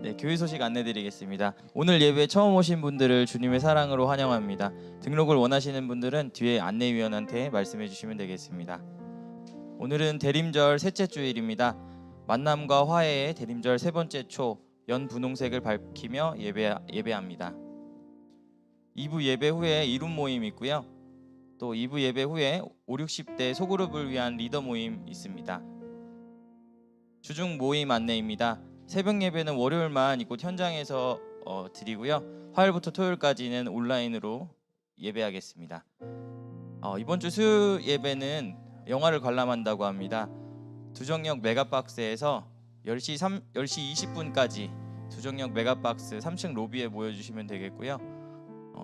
네, 교회 소식 안내드리겠습니다. 오늘 예배 처음 오신 분들을 주님의 사랑으로 환영합니다. 등록을 원하시는 분들은 뒤에 안내위원한테 말씀해 주시면 되겠습니다. 오늘은 대림절 셋째 주일입니다. 만남과 화해의 대림절 세 번째 초 연분홍색을 밝히며 예배합니다. 2부 예배 후에 이룸 모임 있고요. 또 2부 예배 후에 5, 60대 소그룹을 위한 리더 모임 있습니다. 주중 모임 안내입니다. 새벽 예배는 월요일만 이곳 현장에서 드리고요. 화요일부터 토요일까지는 온라인으로 예배하겠습니다. 이번 주 수요 예배는 영화를 관람한다고 합니다. 두정역 메가박스에서 10시 20분까지 두정역 메가박스 3층 로비에 모여주시면 되겠고요.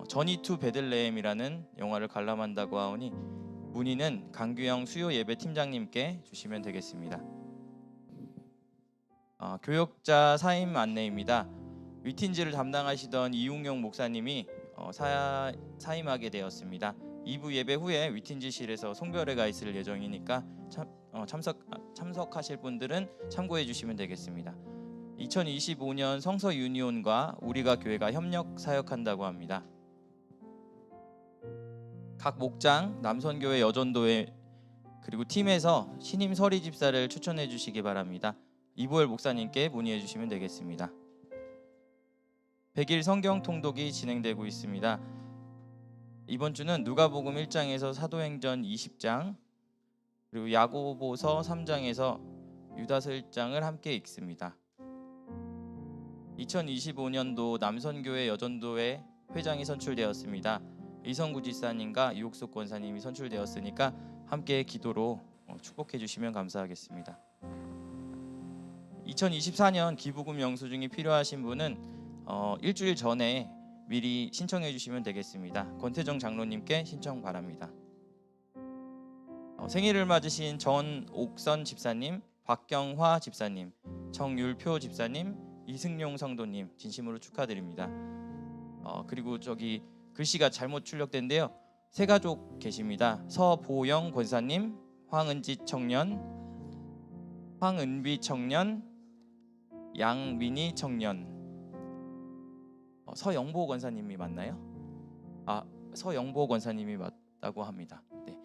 저니 투 베들레헴이라는 영화를 관람한다고 하오니 문의는 강규영 수요 예배 팀장님께 주시면 되겠습니다. 교역자 사임 안내입니다. 위틴지를 담당하시던 이웅용 목사님이 사임하게 되었습니다. 2부 예배 후에 위틴지실에서 송별회가 있을 예정이니까 참석하실 분들은 참고해 주시면 되겠습니다. 2025년 성서 유니온과 우리가 교회가 협력 사역한다고 합니다. 각 목장, 남선교회, 여전도회 그리고 팀에서 신임 서리 집사를 추천해 주시기 바랍니다. 이보엘 목사님께 문의해 주시면 되겠습니다. 100일 성경 통독이 진행되고 있습니다. 이번 주는 누가복음 1장에서 사도행전 20장 그리고 야고보서 3장에서 유다서 1장을 함께 읽습니다. 2025년도 남선교회 여전도회 회장이 선출되었습니다. 이성구 지사님과 유옥숙 권사님이 선출되었으니까 함께 기도로 축복해 주시면 감사하겠습니다. 2024년 기부금 영수증이 필요하신 분은 일주일 전에 미리 신청해 주시면 되겠습니다. 권태정 장로님께 신청 바랍니다. 생일을 맞으신 전옥선 집사님, 박경화 집사님, 정율표 집사님, 이승용 성도님 진심으로 축하드립니다. 그리고 저기 글씨가 잘못 출력된데요. 세 가족 계십니다. 서보영 권사님, 황은지 청년, 황은비 청년, 양민희 청년. 서영보 권사님이 맞나요? 서영보 권사님이 맞다고 합니다. 네.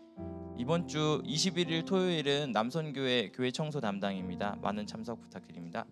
이번 주 21일 토요일은 남선교회 교회 청소 담당입니다. 많은 참석 부탁드립니다.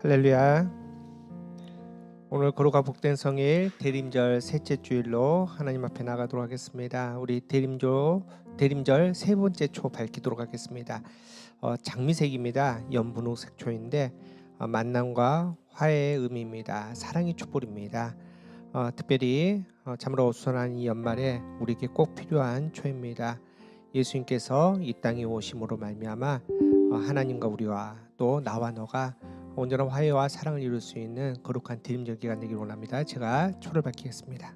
할렐루야. 오늘 거룩하 복된 성일 대림절 셋째 주일로 하나님 앞에 나가도록 하겠습니다. 우리 대림절 세 번째 초 밝히도록 하겠습니다. 장미색입니다. 연분홍색 초인데 만남과 화해의 의미입니다. 사랑의 촛불입니다. 특별히 참으로 어수선한 이 연말에 우리에게 꼭 필요한 초입니다. 예수님께서 이 땅에 오심으로 말미암아 하나님과 우리와 또 나와 너가 온전한 화해와 사랑을 이룰 수 있는 거룩한 대림절 기간 되기를 원합니다. 제가 초를 밝히겠습니다.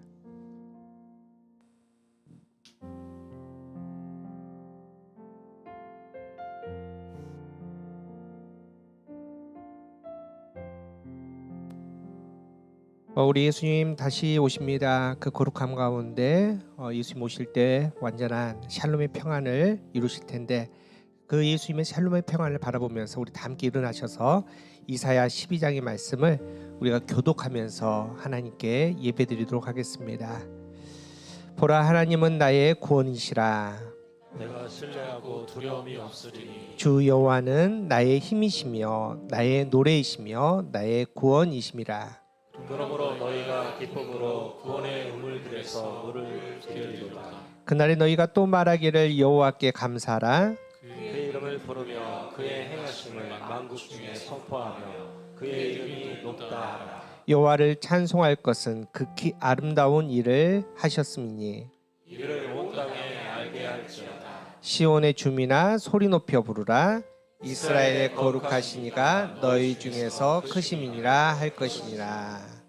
우리 예수님 다시 오십니다. 그 거룩함 가운데 예수님 오실 때 완전한 샬롬의 평안을 이루실 텐데 그 예수님의 샬롬의 평안을 바라보면서 우리 다 함께 일어나셔서 이사야 12장의 말씀을 우리가 교독하면서 하나님께 예배드리도록 하겠습니다. 보라, 하나님은 나의 구원이시라. 내가 신뢰하고 두려움이 없으리니 주 여호와는 나의 힘이시며 나의 노래이시며 나의 구원이심이라. 그러므로 너희가 기쁨으로 구원의 우물들에서 물을 기울이도다. 그날에 너희가 또 말하기를 여호와께 감사하라. 그의 이름을 부르며 그의 행하심을 만국 중에 선포하며 그의 이름이 높다 하라. 여호와를 찬송할 것은 극히 아름다운 일을 하셨음이니 이를 온 땅에 알게 할지어다. 시온의 주민아 소리 높여 부르라. 이스라엘의 거룩하신 이가 너희 중에서 크심이니라 할 것이니라.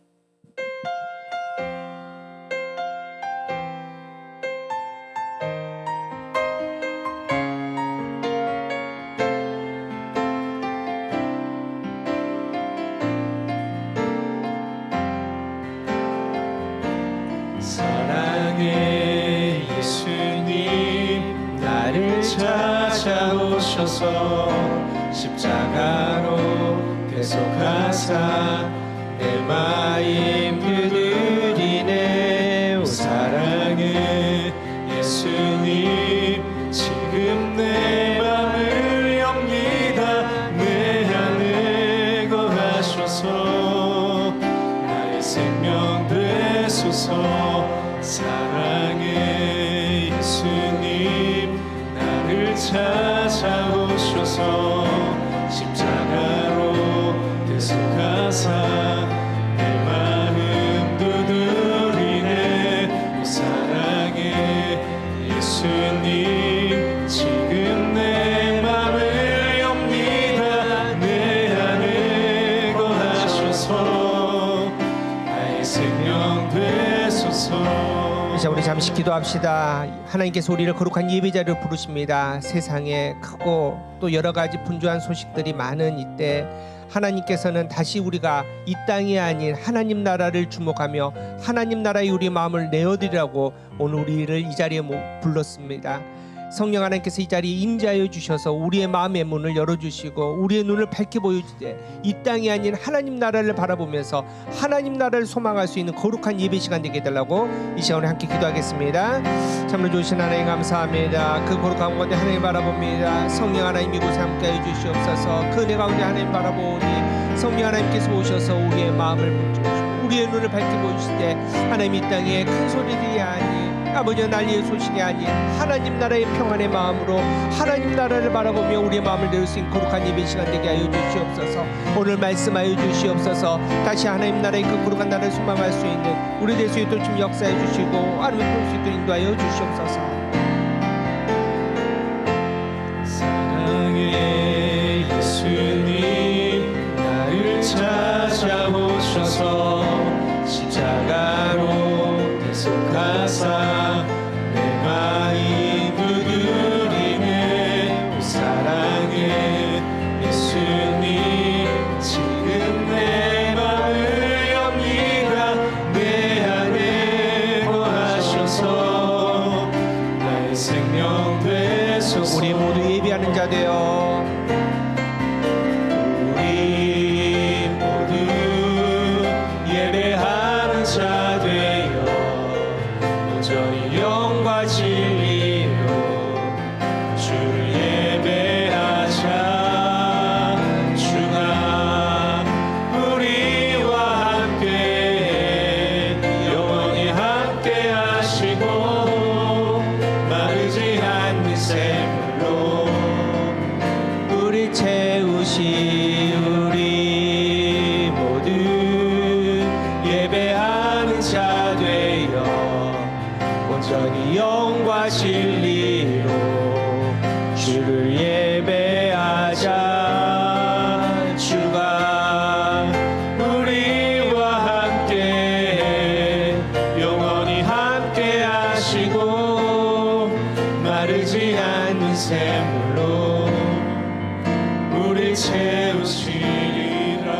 사랑의 예수님 나를 찾아오셔서 십자가로 대속하사 내 마음 두드리네. 오 사랑의 예수님 지금 내 맘을 엽니다. 내 안에 거하셔서 나의 생명 되소서. 사랑의 예수님 나를 찾아오셔서 십자가로 대속하사 내 마음 두드리네. 오 사랑의 예수님 지금 내 맘을 엽니다. 내 안에 거하셔서 나의 생명 되소서. 자, 우리 잠시 기도합시다. 하나님께서 우리를 거룩한 예배자리로 부르십니다. 세상에 크고 또 여러 가지 분주한 소식들이 많은 이때 하나님께서는 다시 우리가 이 땅이 아닌 하나님 나라를 주목하며 하나님 나라에 우리의 마음을 내어드리라고 오늘 우리를 이 자리에 불렀습니다. 성령 하나님께서 이 자리에 임재하여 주셔서 우리의 마음의 문을 열어주시고 우리의 눈을 밝게 보여주되 이 땅이 아닌 하나님 나라를 바라보면서 하나님 나라를 소망할 수 있는 거룩한 예배 시간 되게 해달라고 이 시간에 함께 기도하겠습니다. 참으로 좋으신 하나님 감사합니다. 그 거룩한 가운데 하나님 바라봅니다. 성령 하나님 이곳에 함께해 주시옵소서. 그 은혜 가운데 하나님 바라보니 성령 하나님께서 오셔서 우리의 마음을 붙여주시고 우리의 눈을 밝게 보여주실 때 하나님 이 땅에 큰 소리들이 아닌 아버지의 난리의 소식이 아닌 하나님 나라의 평안의 마음으로 하나님 나라를 바라보며 우리의 마음을 내올 수 있는 거룩한 예배 시간 되게 하여 주시옵소서. 오늘 말씀하여 주시옵소서. 다시 하나님 나라의 그 거룩한 나라를 소망할 수 있는 우리 될 수 있도록 좀 역사해 주시고 하나님 볼 수 있도록 인도하여 주시옵소서. 사랑의 예수님 나를 찾아오셔서 십자가로 대속하사 내 마음 두드리네. 오 사랑의 예수님 지금 내 맘을 엽니다. 내 안에 거하셔서 나의 생명 되소서. 우리 모두 예배하는 자 되어 우리 모두 예배하는 자 되어 온전히 영과 진리로 주를 예배하자. 주가 우리와 함께 영원히 함께 하시고 마르지 않는 샘물로 우리 채우시. 우리 모두 예배하는 자 되어 온전히 영과 진리로 주를 예배하자. 주가 우리와 함께 영원히 함께 하시고 마르지 않는 샘물로 우리 채우시리라.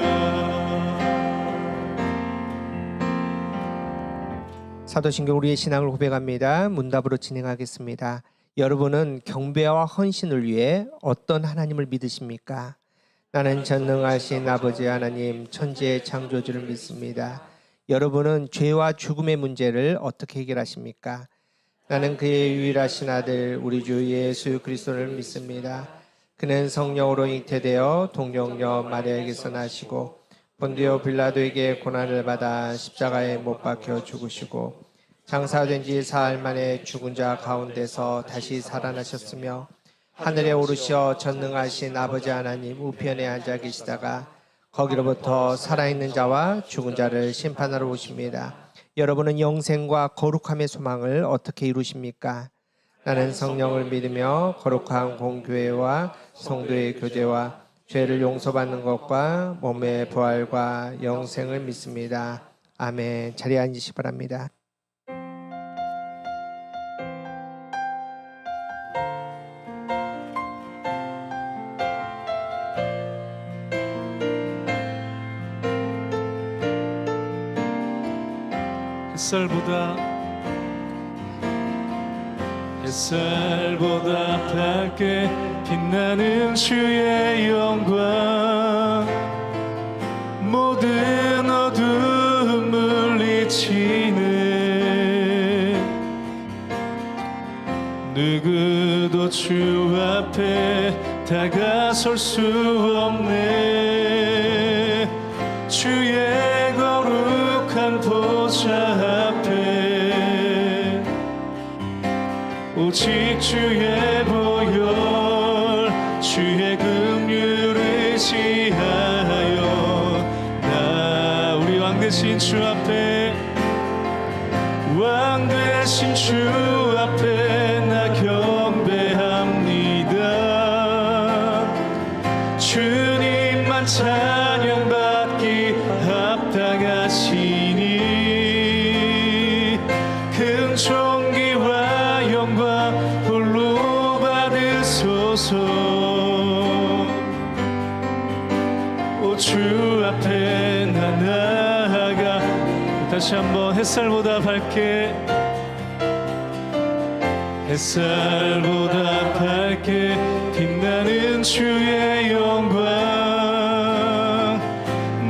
사도신경 우리의 신앙을 고백합니다. 문답으로 진행하겠습니다. 여러분은 경배와 헌신을 위해 어떤 하나님을 믿으십니까? 나는 전능하신 아버지 하나님 천지의 창조주를 믿습니다. 여러분은 죄와 죽음의 문제를 어떻게 해결하십니까? 나는 그의 유일하신 아들 우리 주 예수 그리스도를 믿습니다. 그는 성령으로 잉태되어 동정녀 마리아에게서 나시고 본디오 빌라도에게 고난을 받아 십자가에 못 박혀 죽으시고 장사된 지 사흘 만에 죽은 자 가운데서 다시 살아나셨으며 하늘에 오르셔 전능하신 아버지 하나님 우편에 앉아 계시다가 거기로부터 살아있는 자와 죽은 자를 심판하러 오십니다. 여러분은 영생과 거룩함의 소망을 어떻게 이루십니까? 나는 성령을 믿으며 거룩한 공교회와 성도의 교제와 죄를 용서받는 것과 몸의 부활과 영생을 믿습니다. 아멘. 자리에 앉으시기 바랍니다. 햇살보다 밝게 빛나는 주의 영광 모든 어둠 물리치네 누구도 주 앞에 다가설 수 없네 주의 거룩한 보좌 앞에 오직 주의 보혈 주의 긍휼을 지하여 나 우리 왕 되신 주 앞에 왕 되신 주 앞에 나 경배합니다 주님만 찬양받기 합당하시니 큰 존귀와 영광 홀로 받으소서 오 주 앞에 나 나아가 다시 한번 햇살보다 밝게 햇살보다 밝게 빛나는 주의 영광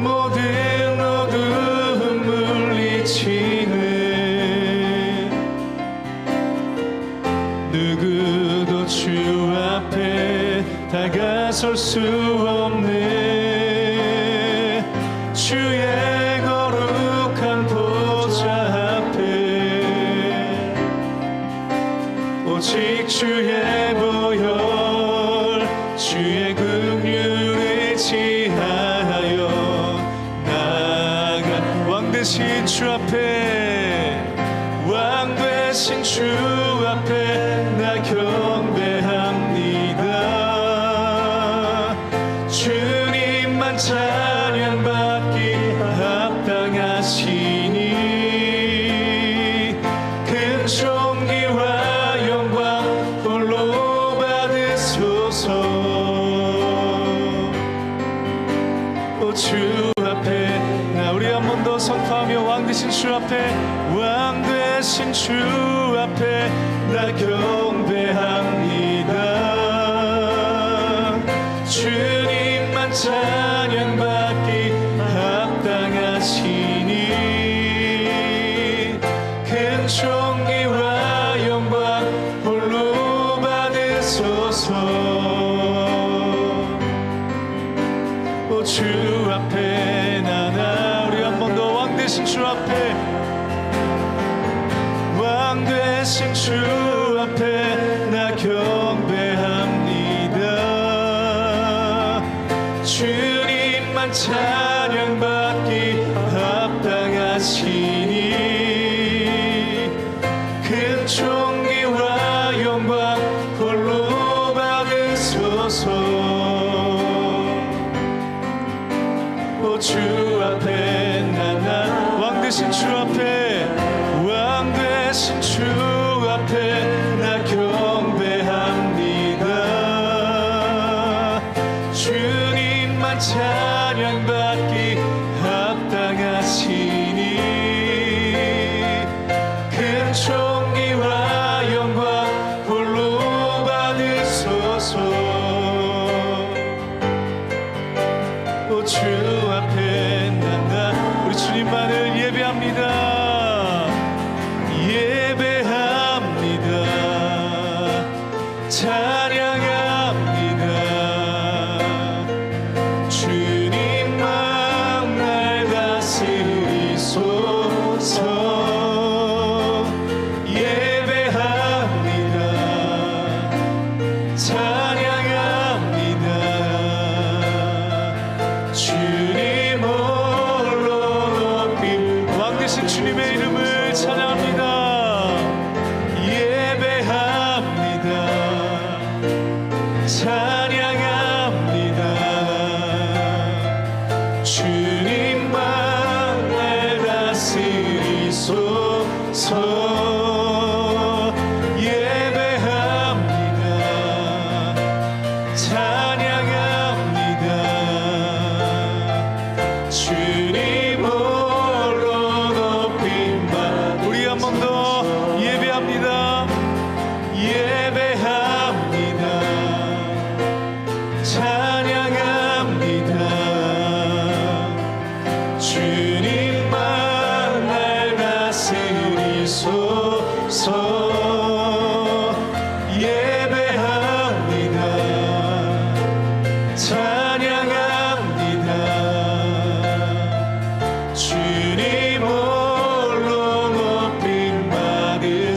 모든 어둠 물리치네 누구도 주 앞에 다가설 수 없네 주의 거룩한 보좌 앞에 오직 주의 보혈 주의 긍휼을 지하여 나아가 왕 되신 주 앞에 왕 되신 주 앞에 나 경배합니다 주님만 찬양받기 합당하시니 큰 존귀와 영광 홀로 받으소서 오 주 앞에 나 우리 한 번 더 선포하며 왕 되신 주 앞에 왕 되신 주 앞에 나 경배합니다 주님만 찬양받기 합당하시니 큰 존귀와 영광 홀로 받으소서 오 주 앞에 나나 우리 한 번 더 왕 되신 주 앞에 왕 되신 주 앞에 나 경배합니다 주님만 찬양받기 합당하시니 큰 존귀와 영광 홀로 받으소서 오 주 앞에 나나 왕 되신 주 앞에 왕 되신 주 앞에 나 경배합니다 주님만 찬양받기 합당하시니 큰 존귀와 영광 홀로 받으소서 오 주 앞에 나나 우리 주님만을 예배합니다 예배합니다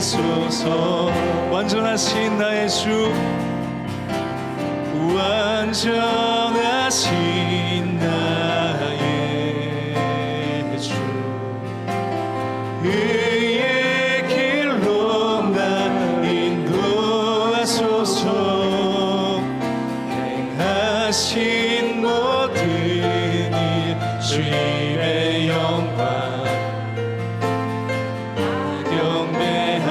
받으소서. 완전하신 나의 주, 완전하신 나의 주, 의의 길로 나 인도하소서. 행하신 모든 일 주님의 영광 경배합니.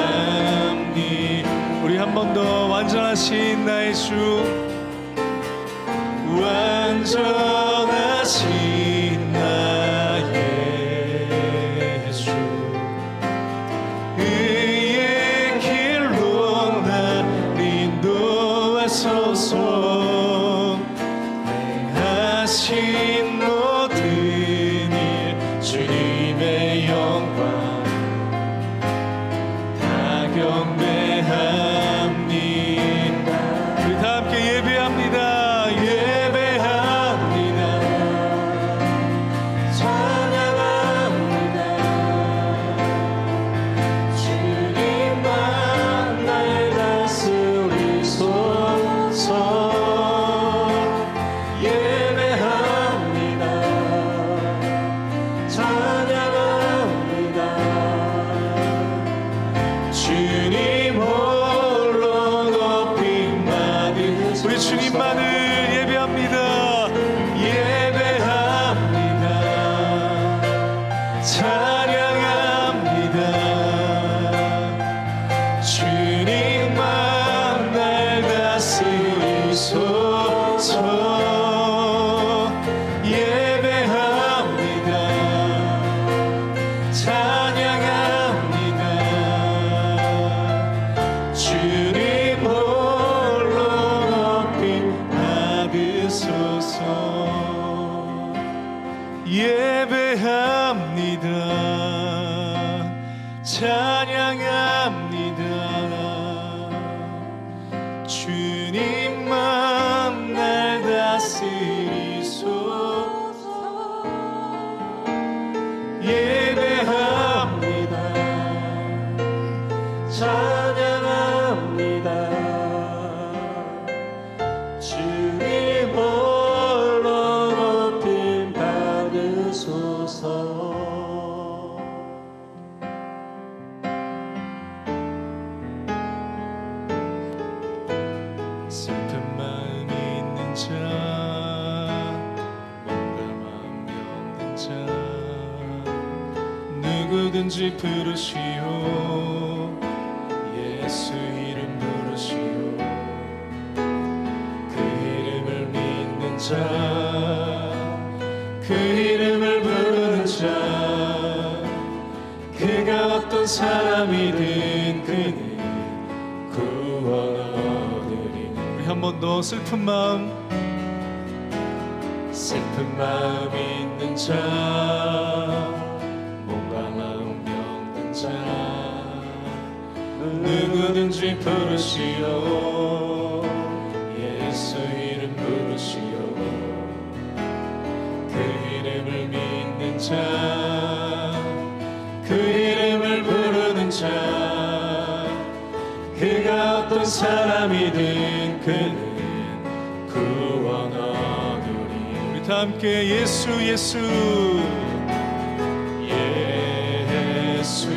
우리 한 번 더 완전하신 나의 주, 완전하신 나의 주, 의의 길로 나 인도하소서. 행하신 모든 일 주님의 영광 다 경배합니다. 우리 다 함께 예배합니다. 우리 주님만을 예배합니다. 예배합니다. 찬양합니다. 주님만 날 다스리소서. 예배합니다. 찬양합니다. 주님 예배합니다. 찬양합니다. 주님만 날 다스리소서. 예배합니다. 찬양합니다. 주님 홀로 높임 받으소서. 슬픈 마음 있는 자, 뭔가 마음이 없는 자, 누구든지 부르시오. 예수 이름 부르시오. 그 이름을 믿는 자, 그 이름을 부르는 자, 그가 어떤 사람이든 그는 구원 얻으리. 우리 한 번 더 슬픈 마음 있는 자, 몸과 마음 병든 자, 누구든지 부르시오. 예수 이름 부르시오. 그 이름을 믿는 자, 그 이름을 부르는 자, 그가 어떤 사람이든 그는 구원 얻으리. 우리 다 함께 예수 예수 예수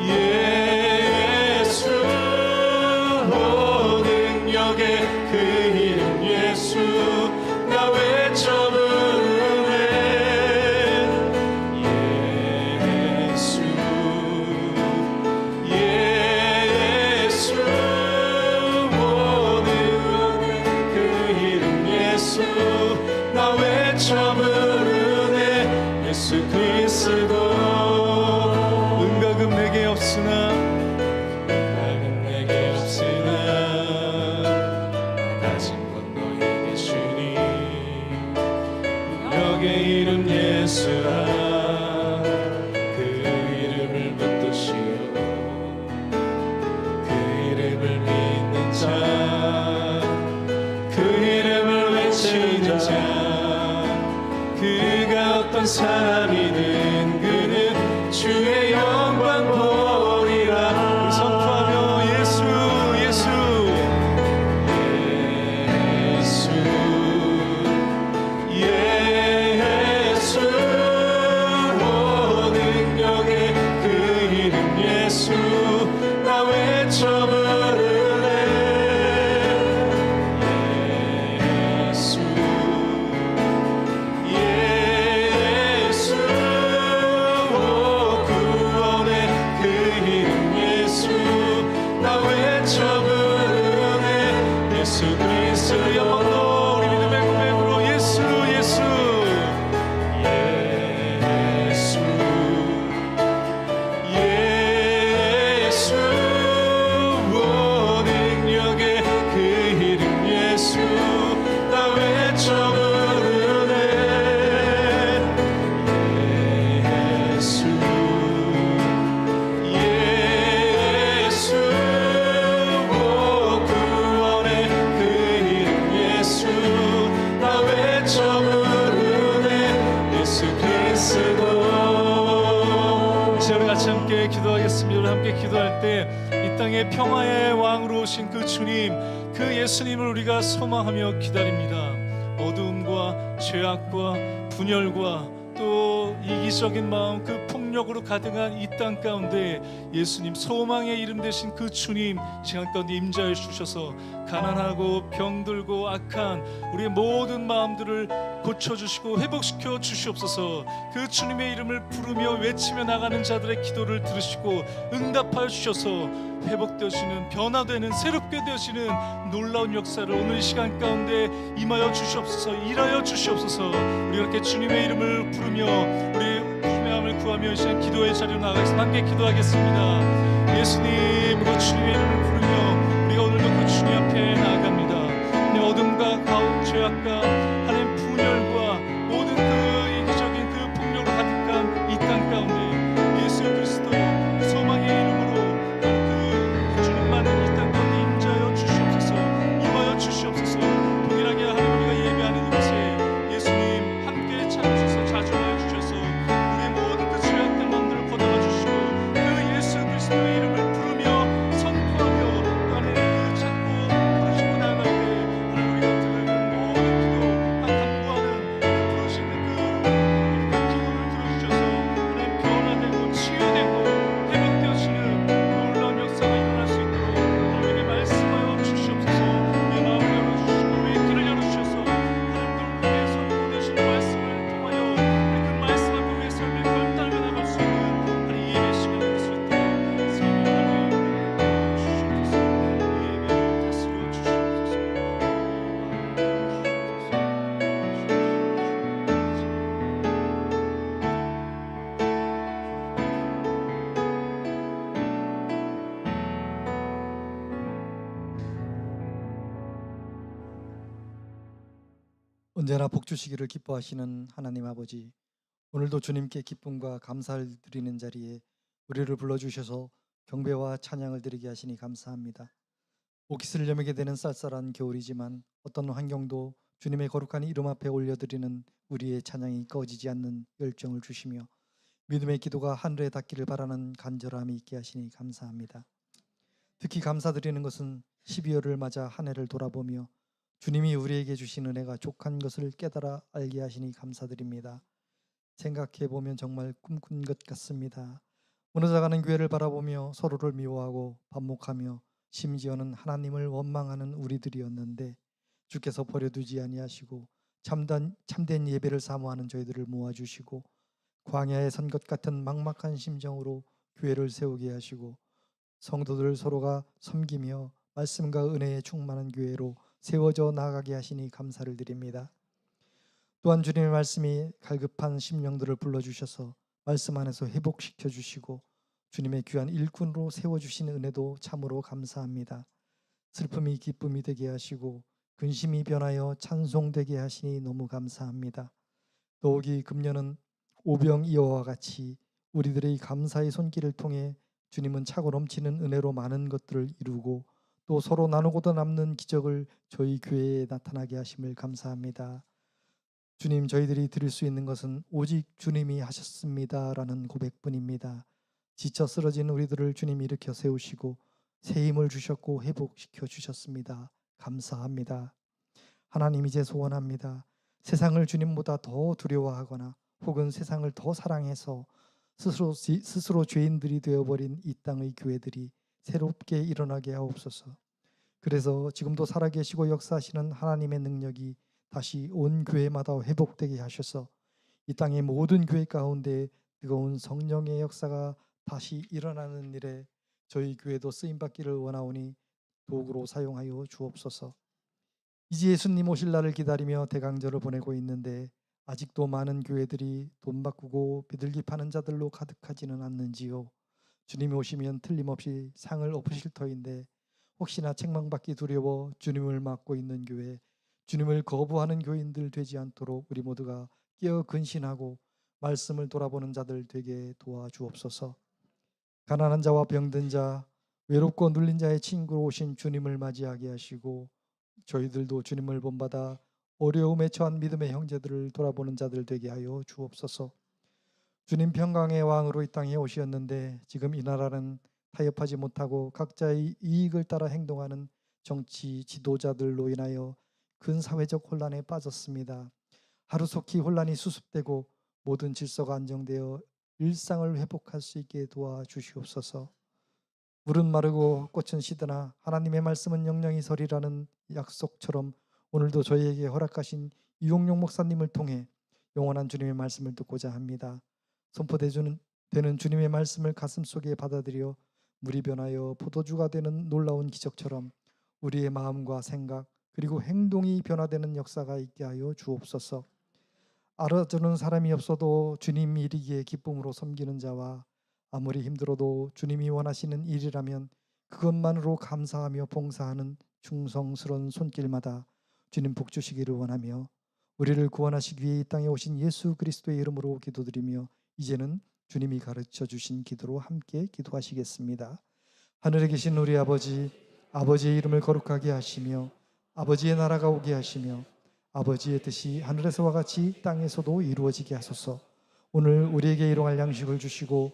예수 모든 역의 그 이름 예수 나 외쳐 부르네. 예수 예수 모든 그 이름 예수 나 외쳐 부르네. 예수 그리스도 은과 금 내게 없으나 은은 내게 없으나 가진 건 너에게 주니 여의 이름 예수라. 그 이름을 붙드시오. 그 이름을 믿는 자, 그 이름을 외치는 자, 그가 어떤 사람이든 그는 주의 영광 보라. 예수 나 외쳐 부르네 예수 예수 오 구원의 그 이름 예수 나 외쳐 부르네 예수 그리스도 영원로 우리 믿음의 고백으로 예수 예수 예수 예수 오 능력의 그 이름 예수 나 외쳐 부르네 예수 예수 오 구원의 그 이름 예수 나 외쳐 부르네 예수 그리스도 이제 우리 같이 함께 기도하겠습니다. 우리 함께 기도할 때 이 땅에 평화의 왕으로 오신 그 주님 그 예수님을 우리가 소망하며 기다립니다. 어두움과 죄악과 분열과 또 이기적인 마음 그 폭력으로 가득한 이 땅 가운데 예수님 소망의 이름 되신 그 주님 시간 가운데 임재하여 주셔서 가난하고 병들고 악한 우리의 모든 마음들을 고쳐주시고 회복시켜 주시옵소서. 그 주님의 이름을 부르며 외치며 나가는 자들의 기도를 들으시고 응답하여 주셔서 회복되어지는 변화되는 새롭게 되어지는 놀라운 역사를 오늘 이 시간 가운데 임하여 주시옵소서. 일하여 주시옵소서. 우리가 이렇게 주님의 이름을 부르며 우리 주님의 마음을 구하며 이 시간 기도의 자리로 나가겠습니다. 함께 기도하겠습니다. 예수님 그 주님의 이름을 부르며 우리가 오늘도 그 주님 앞에 나아갑니다. 하나님 어둠과 가혹 죄악과 하나님 분열과 모든 그 이기적인 그 폭력으로 가득한 이 땅 가운데 예수 그리스도 소망의 이름으로 그 주님만은 이 땅 가운데 임재하여 주시옵소서. 임하여 주시옵소서. 동일하게 하나님 우리가 예배하는 이곳에 예수님 함께 찾으셔서 자주하여 주셔서 우리의 모든 그 죄악된 마음들을 걷어가 주시고 그 예수 그리스도의 이름을 부르며 선포하며 또 하나님 그 찾고 부르시고 나갈 때 하나님 우리가 들은 모든 기도 간구하는 그 부르시는 그 기도를 들어주셔서 하나님 변화되고 치유되고 회복되어지는 놀라운 역사가 일어날 수 있도록 하나님의 말씀하여 주시옵소서. 내 마음을 열어주시고 우리의 길을 열어주셔서 하나님들 우리의 선포되신 말씀을 통하여 우리 그 말씀 앞에 우리의 삶을 결단하며 나갈 수 있는 하나님 예배 시간이 될 수 있도록 성령 하나님 주시옵소서. 이 예배를 다스려 주시옵소서. 언제나 복 주시기를 기뻐하시는 하나님 아버지, 오늘도 주님께 기쁨과 감사를 드리는 자리에 우리를 불러주셔서 경배와 찬양을 드리게 하시니 감사합니다. 옷깃을 여미게 되는 쌀쌀한 겨울이지만 어떤 환경도 주님의 거룩한 이름 앞에 올려드리는 우리의 찬양이 꺼지지 않는 열정을 주시며 믿음의 기도가 하늘에 닿기를 바라는 간절함이 있게 하시니 감사합니다. 특히 감사드리는 것은 12월을 맞아 한 해를 돌아보며 주님이 우리에게 주신 은혜가 족한 것을 깨달아 알게 하시니 감사드립니다. 생각해보면 정말 꿈꾼 것 같습니다. 무너져가는 교회를 바라보며 서로를 미워하고 반목하며 심지어는 하나님을 원망하는 우리들이었는데 주께서 버려두지 아니하시고 참된 예배를 사모하는 저희들을 모아주시고 광야에 선 것 같은 막막한 심정으로 교회를 세우게 하시고 성도들 서로가 섬기며 말씀과 은혜에 충만한 교회로 세워져 나가게 하시니 감사를 드립니다. 또한 주님의 말씀이 갈급한 심령들을 불러주셔서 말씀 안에서 회복시켜 주시고 주님의 귀한 일꾼으로 세워주시는 은혜도 참으로 감사합니다. 슬픔이 기쁨이 되게 하시고 근심이 변하여 찬송되게 하시니 너무 감사합니다. 더욱이 금년은 오병이어와 같이 우리들의 감사의 손길을 통해 주님은 차고 넘치는 은혜로 많은 것들을 이루고 또 서로 나누고도 남는 기적을 저희 교회에 나타나게 하심을 감사합니다. 주님, 저희들이 드릴 수 있는 것은 오직 주님이 하셨습니다라는 고백뿐입니다. 지쳐 쓰러진 우리들을 주님이 일으켜 세우시고 새 힘을 주셨고 회복시켜 주셨습니다. 감사합니다. 하나님, 이제 소원합니다. 세상을 주님보다 더 두려워하거나 혹은 세상을 더 사랑해서 스스로 죄인들이 되어버린 이 땅의 교회들이 새롭게 일어나게 하옵소서. 그래서 지금도 살아계시고 역사하시는 하나님의 능력이 다시 온 교회마다 회복되게 하셔서 이 땅의 모든 교회 가운데 뜨거운 성령의 역사가 다시 일어나는 일에 저희 교회도 쓰임받기를 원하오니 도구로 사용하여 주옵소서. 이제 예수님 오실 날을 기다리며 대강절을 보내고 있는데 아직도 많은 교회들이 돈 바꾸고 비둘기 파는 자들로 가득하지는 않는지요. 주님이 오시면 틀림없이 상을 엎으실 터인데 혹시나 책망받기 두려워 주님을 막고 있는 교회, 주님을 거부하는 교인들 되지 않도록 우리 모두가 깨어 근신하고 말씀을 돌아보는 자들 되게 도와주옵소서. 가난한 자와 병든 자, 외롭고 눌린 자의 친구로 오신 주님을 맞이하게 하시고 저희들도 주님을 본받아 어려움에 처한 믿음의 형제들을 돌아보는 자들 되게 하여 주옵소서. 주님 평강의 왕으로 이 땅에 오셨는데 지금 이 나라는 타협하지 못하고 각자의 이익을 따라 행동하는 정치 지도자들로 인하여 큰 사회적 혼란에 빠졌습니다. 하루속히 혼란이 수습되고 모든 질서가 안정되어 일상을 회복할 수 있게 도와주시옵소서. 물은 마르고 꽃은 시드나 하나님의 말씀은 영영이 서리라는 약속처럼 오늘도 저희에게 허락하신 이용용 목사님을 통해 영원한 주님의 말씀을 듣고자 합니다. 선포되는 주님의 말씀을 가슴속에 받아들여 물이 변하여 포도주가 되는 놀라운 기적처럼 우리의 마음과 생각 그리고 행동이 변화되는 역사가 있게 하여 주옵소서. 알아주는 사람이 없어도 주님 이르기에 기쁨으로 섬기는 자와 아무리 힘들어도 주님이 원하시는 일이라면 그것만으로 감사하며 봉사하는 충성스러운 손길마다 주님 복 주시기를 원하며 우리를 구원하시기 위해 이 땅에 오신 예수 그리스도의 이름으로 기도드리며 이제는 주님이 가르쳐 주신 기도로 함께 기도하시겠습니다. 하늘에 계신 우리 아버지, 아버지의 이름을 거룩하게 하시며 아버지의 나라가 오게 하시며 아버지의 뜻이 하늘에서와 같이 땅에서도 이루어지게 하소서. 오늘 우리에게 일용할 양식을 주시고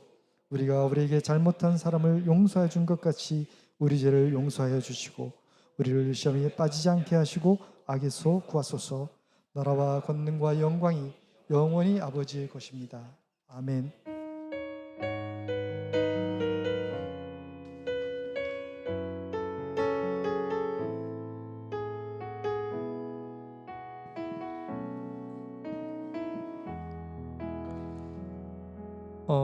우리가 우리에게 잘못한 사람을 용서해 준 것 같이 우리 죄를 용서하여 주시고 우리를 시험에 빠지지 않게 하시고 악에서 구하소서. 나라와 권능과 영광이 영원히 아버지의 것입니다. 아멘.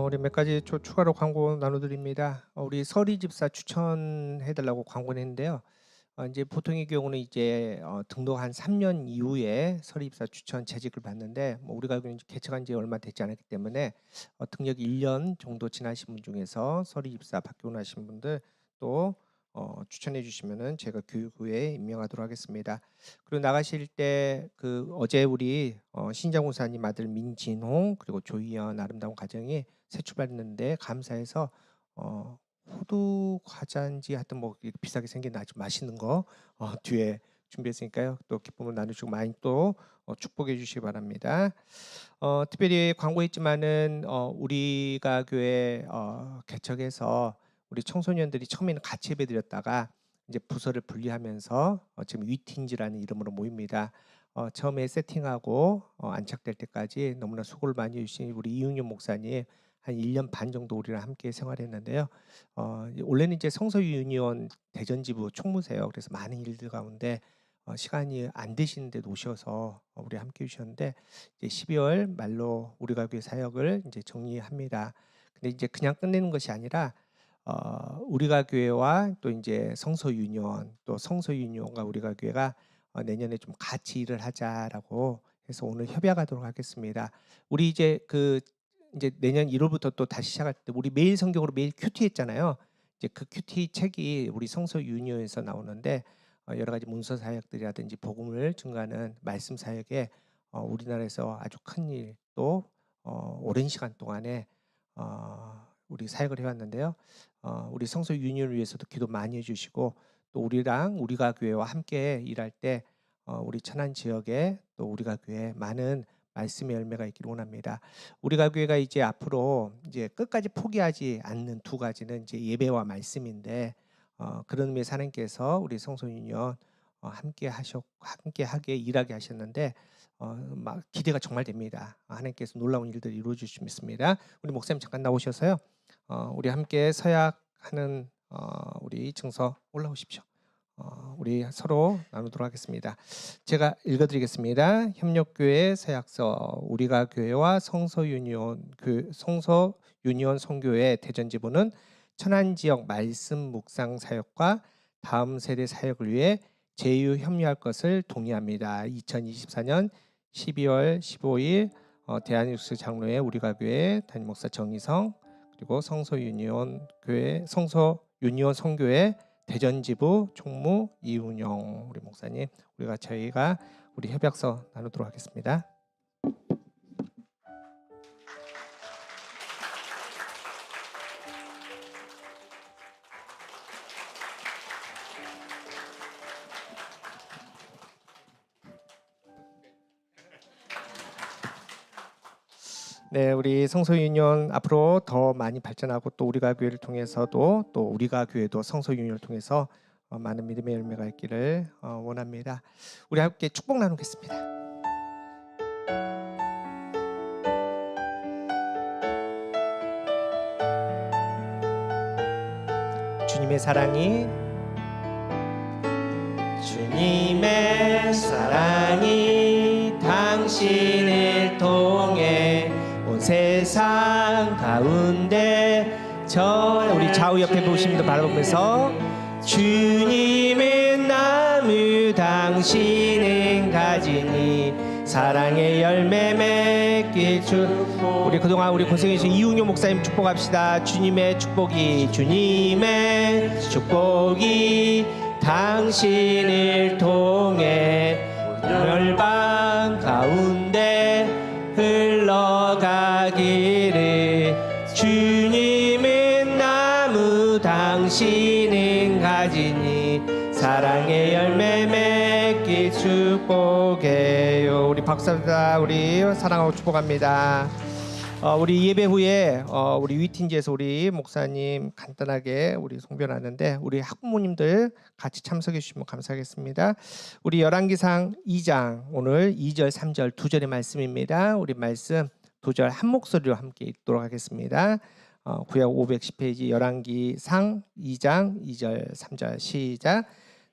우리 몇 가지 추가로 광고 나눠드립니다. 우리 서리 집사 추천해달라고 광고를 했는데요. 이제 보통의 경우는 이제 등록 한 3년 이후에 서리 집사 추천 재직을 받는데 우리가 알기로는 개척한 지 얼마 되지 않았기 때문에 등록 1년 정도 지나신 분 중에서 서리 집사 받고 나신 분들 또 추천해 주시면은 제가 교육부에 임명하도록 하겠습니다. 그리고 나가실 때 그 어제 우리 신장 권사님 아들 민진홍 그리고 조희연 아름다운 가정이 새 출발했는데 감사해서 호두 과자인지 하여튼 뭐 비싸게 생긴 아주 맛있는 거 뒤에 준비했으니까요. 또 기쁨을 나누시고 많이 또 축복해 주시기 바랍니다. 특별히 광고했지만은 우리가 교회 개척해서 우리 청소년들이 처음에는 같이 예배드렸다가 이제 부서를 분리하면서 지금 위틴즈라는 이름으로 모입니다. 처음에 세팅하고 안착될 때까지 너무나 수고를 많이 해주신 우리 이윤용 목사님 한 1년 반 정도 우리랑 함께 생활했는데요. 원래는 이제 성서 유니온 대전 지부 총무세요. 그래서 많은 일들 가운데 시간이 안 되시는데 오셔서 우리 함께 해주셨는데 이제 12월 말로 우리가 교회 사역을 이제 정리합니다. 근데 이제 그냥 끝내는 것이 아니라 우리가 교회와 또 이제 성서 유니온 또 성서 유니온과 우리가 교회가 내년에 좀 같이 일을 하자라고 해서 오늘 협약하도록 하겠습니다. 우리 이제 이제 내년 1월부터 또 다시 시작할 때 우리 매일 성경으로 매일 큐티 했잖아요. 이제 그 큐티 책이 우리 성서 유니온에서 나오는데 여러 가지 문서 사역들이라든지 복음을 증가하는 말씀 사역에 우리나라에서 아주 큰 일 또 오랜 시간 동안에 우리 사역을 해왔는데요. 우리 성서 유니온을 위해서도 기도 많이 해주시고 또 우리랑 우리가 교회와 함께 일할 때 우리 천안 지역에 또 우리가 교회 많은 말씀의 열매가 있기를 원합니다. 우리가 교회가 이제 앞으로 이제 끝까지 포기하지 않는 두 가지는 이제 예배와 말씀인데 그런 의미에서 하나님께서 우리 성소 유니온 함께 하게 일하게 하셨는데 막 기대가 정말 됩니다. 하나님께서 놀라운 일들을 이루어 주실 믿습니다. 우리 목사님 잠깐 나오셔서요. 우리 함께 서약하는 우리 증서 올라오십시오. 우리 서로 나누도록 하겠습니다. 제가 읽어드리겠습니다. 협력교회 서약서 우리가 교회와 성서유니온 성교회 대전지부는 천안지역 말씀 묵상 사역과 다음 세대 사역을 위해 제휴 협력할 것을 동의합니다. 2024년 12월 15일 대한뉴스 장로회 우리가 교회 담임 목사 정희성 그리고 성서유니온 성교회 대전지부 총무 이운영 우리 목사님 저희가 우리 협약서 나누도록 하겠습니다. 네, 우리 성서유니온 앞으로 더 많이 발전하고 또 우리가 교회를 통해서도 또 우리가 교회도 성서유니온을 통해서 많은 믿음의 열매가 있기를 원합니다. 우리 함께 축복 나누겠습니다. 주님의 사랑이 당신을 통해 온 세상 가운데 우리 좌우 옆에 보시는 분들 바라보면서 주님의 나무 당신은 가지니 사랑의 열매 맺길 우리 그동안 우리 고생해주신 이웅용 목사님 축복합시다. 주님의 축복이 당신을 통해 멸방 가운데 흘러가기를 주님은 나무 당신은 가지니 사랑의 열매 맺기 축복해요. 우리 박사다 우리 사랑하고 축복합니다. 우리 예배 후에 우리 위틴지에서 우리 목사님 간단하게 우리 송변하는데 우리 학부모님들 같이 참석해 주시면 감사하겠습니다. 우리 열왕기상 2장 오늘 2절 3절 두 절의 말씀입니다. 우리 말씀 두 절 한 목소리로 함께 읽도록 하겠습니다. 구약 510페이지 열왕기상 2장 2절 3절 시작.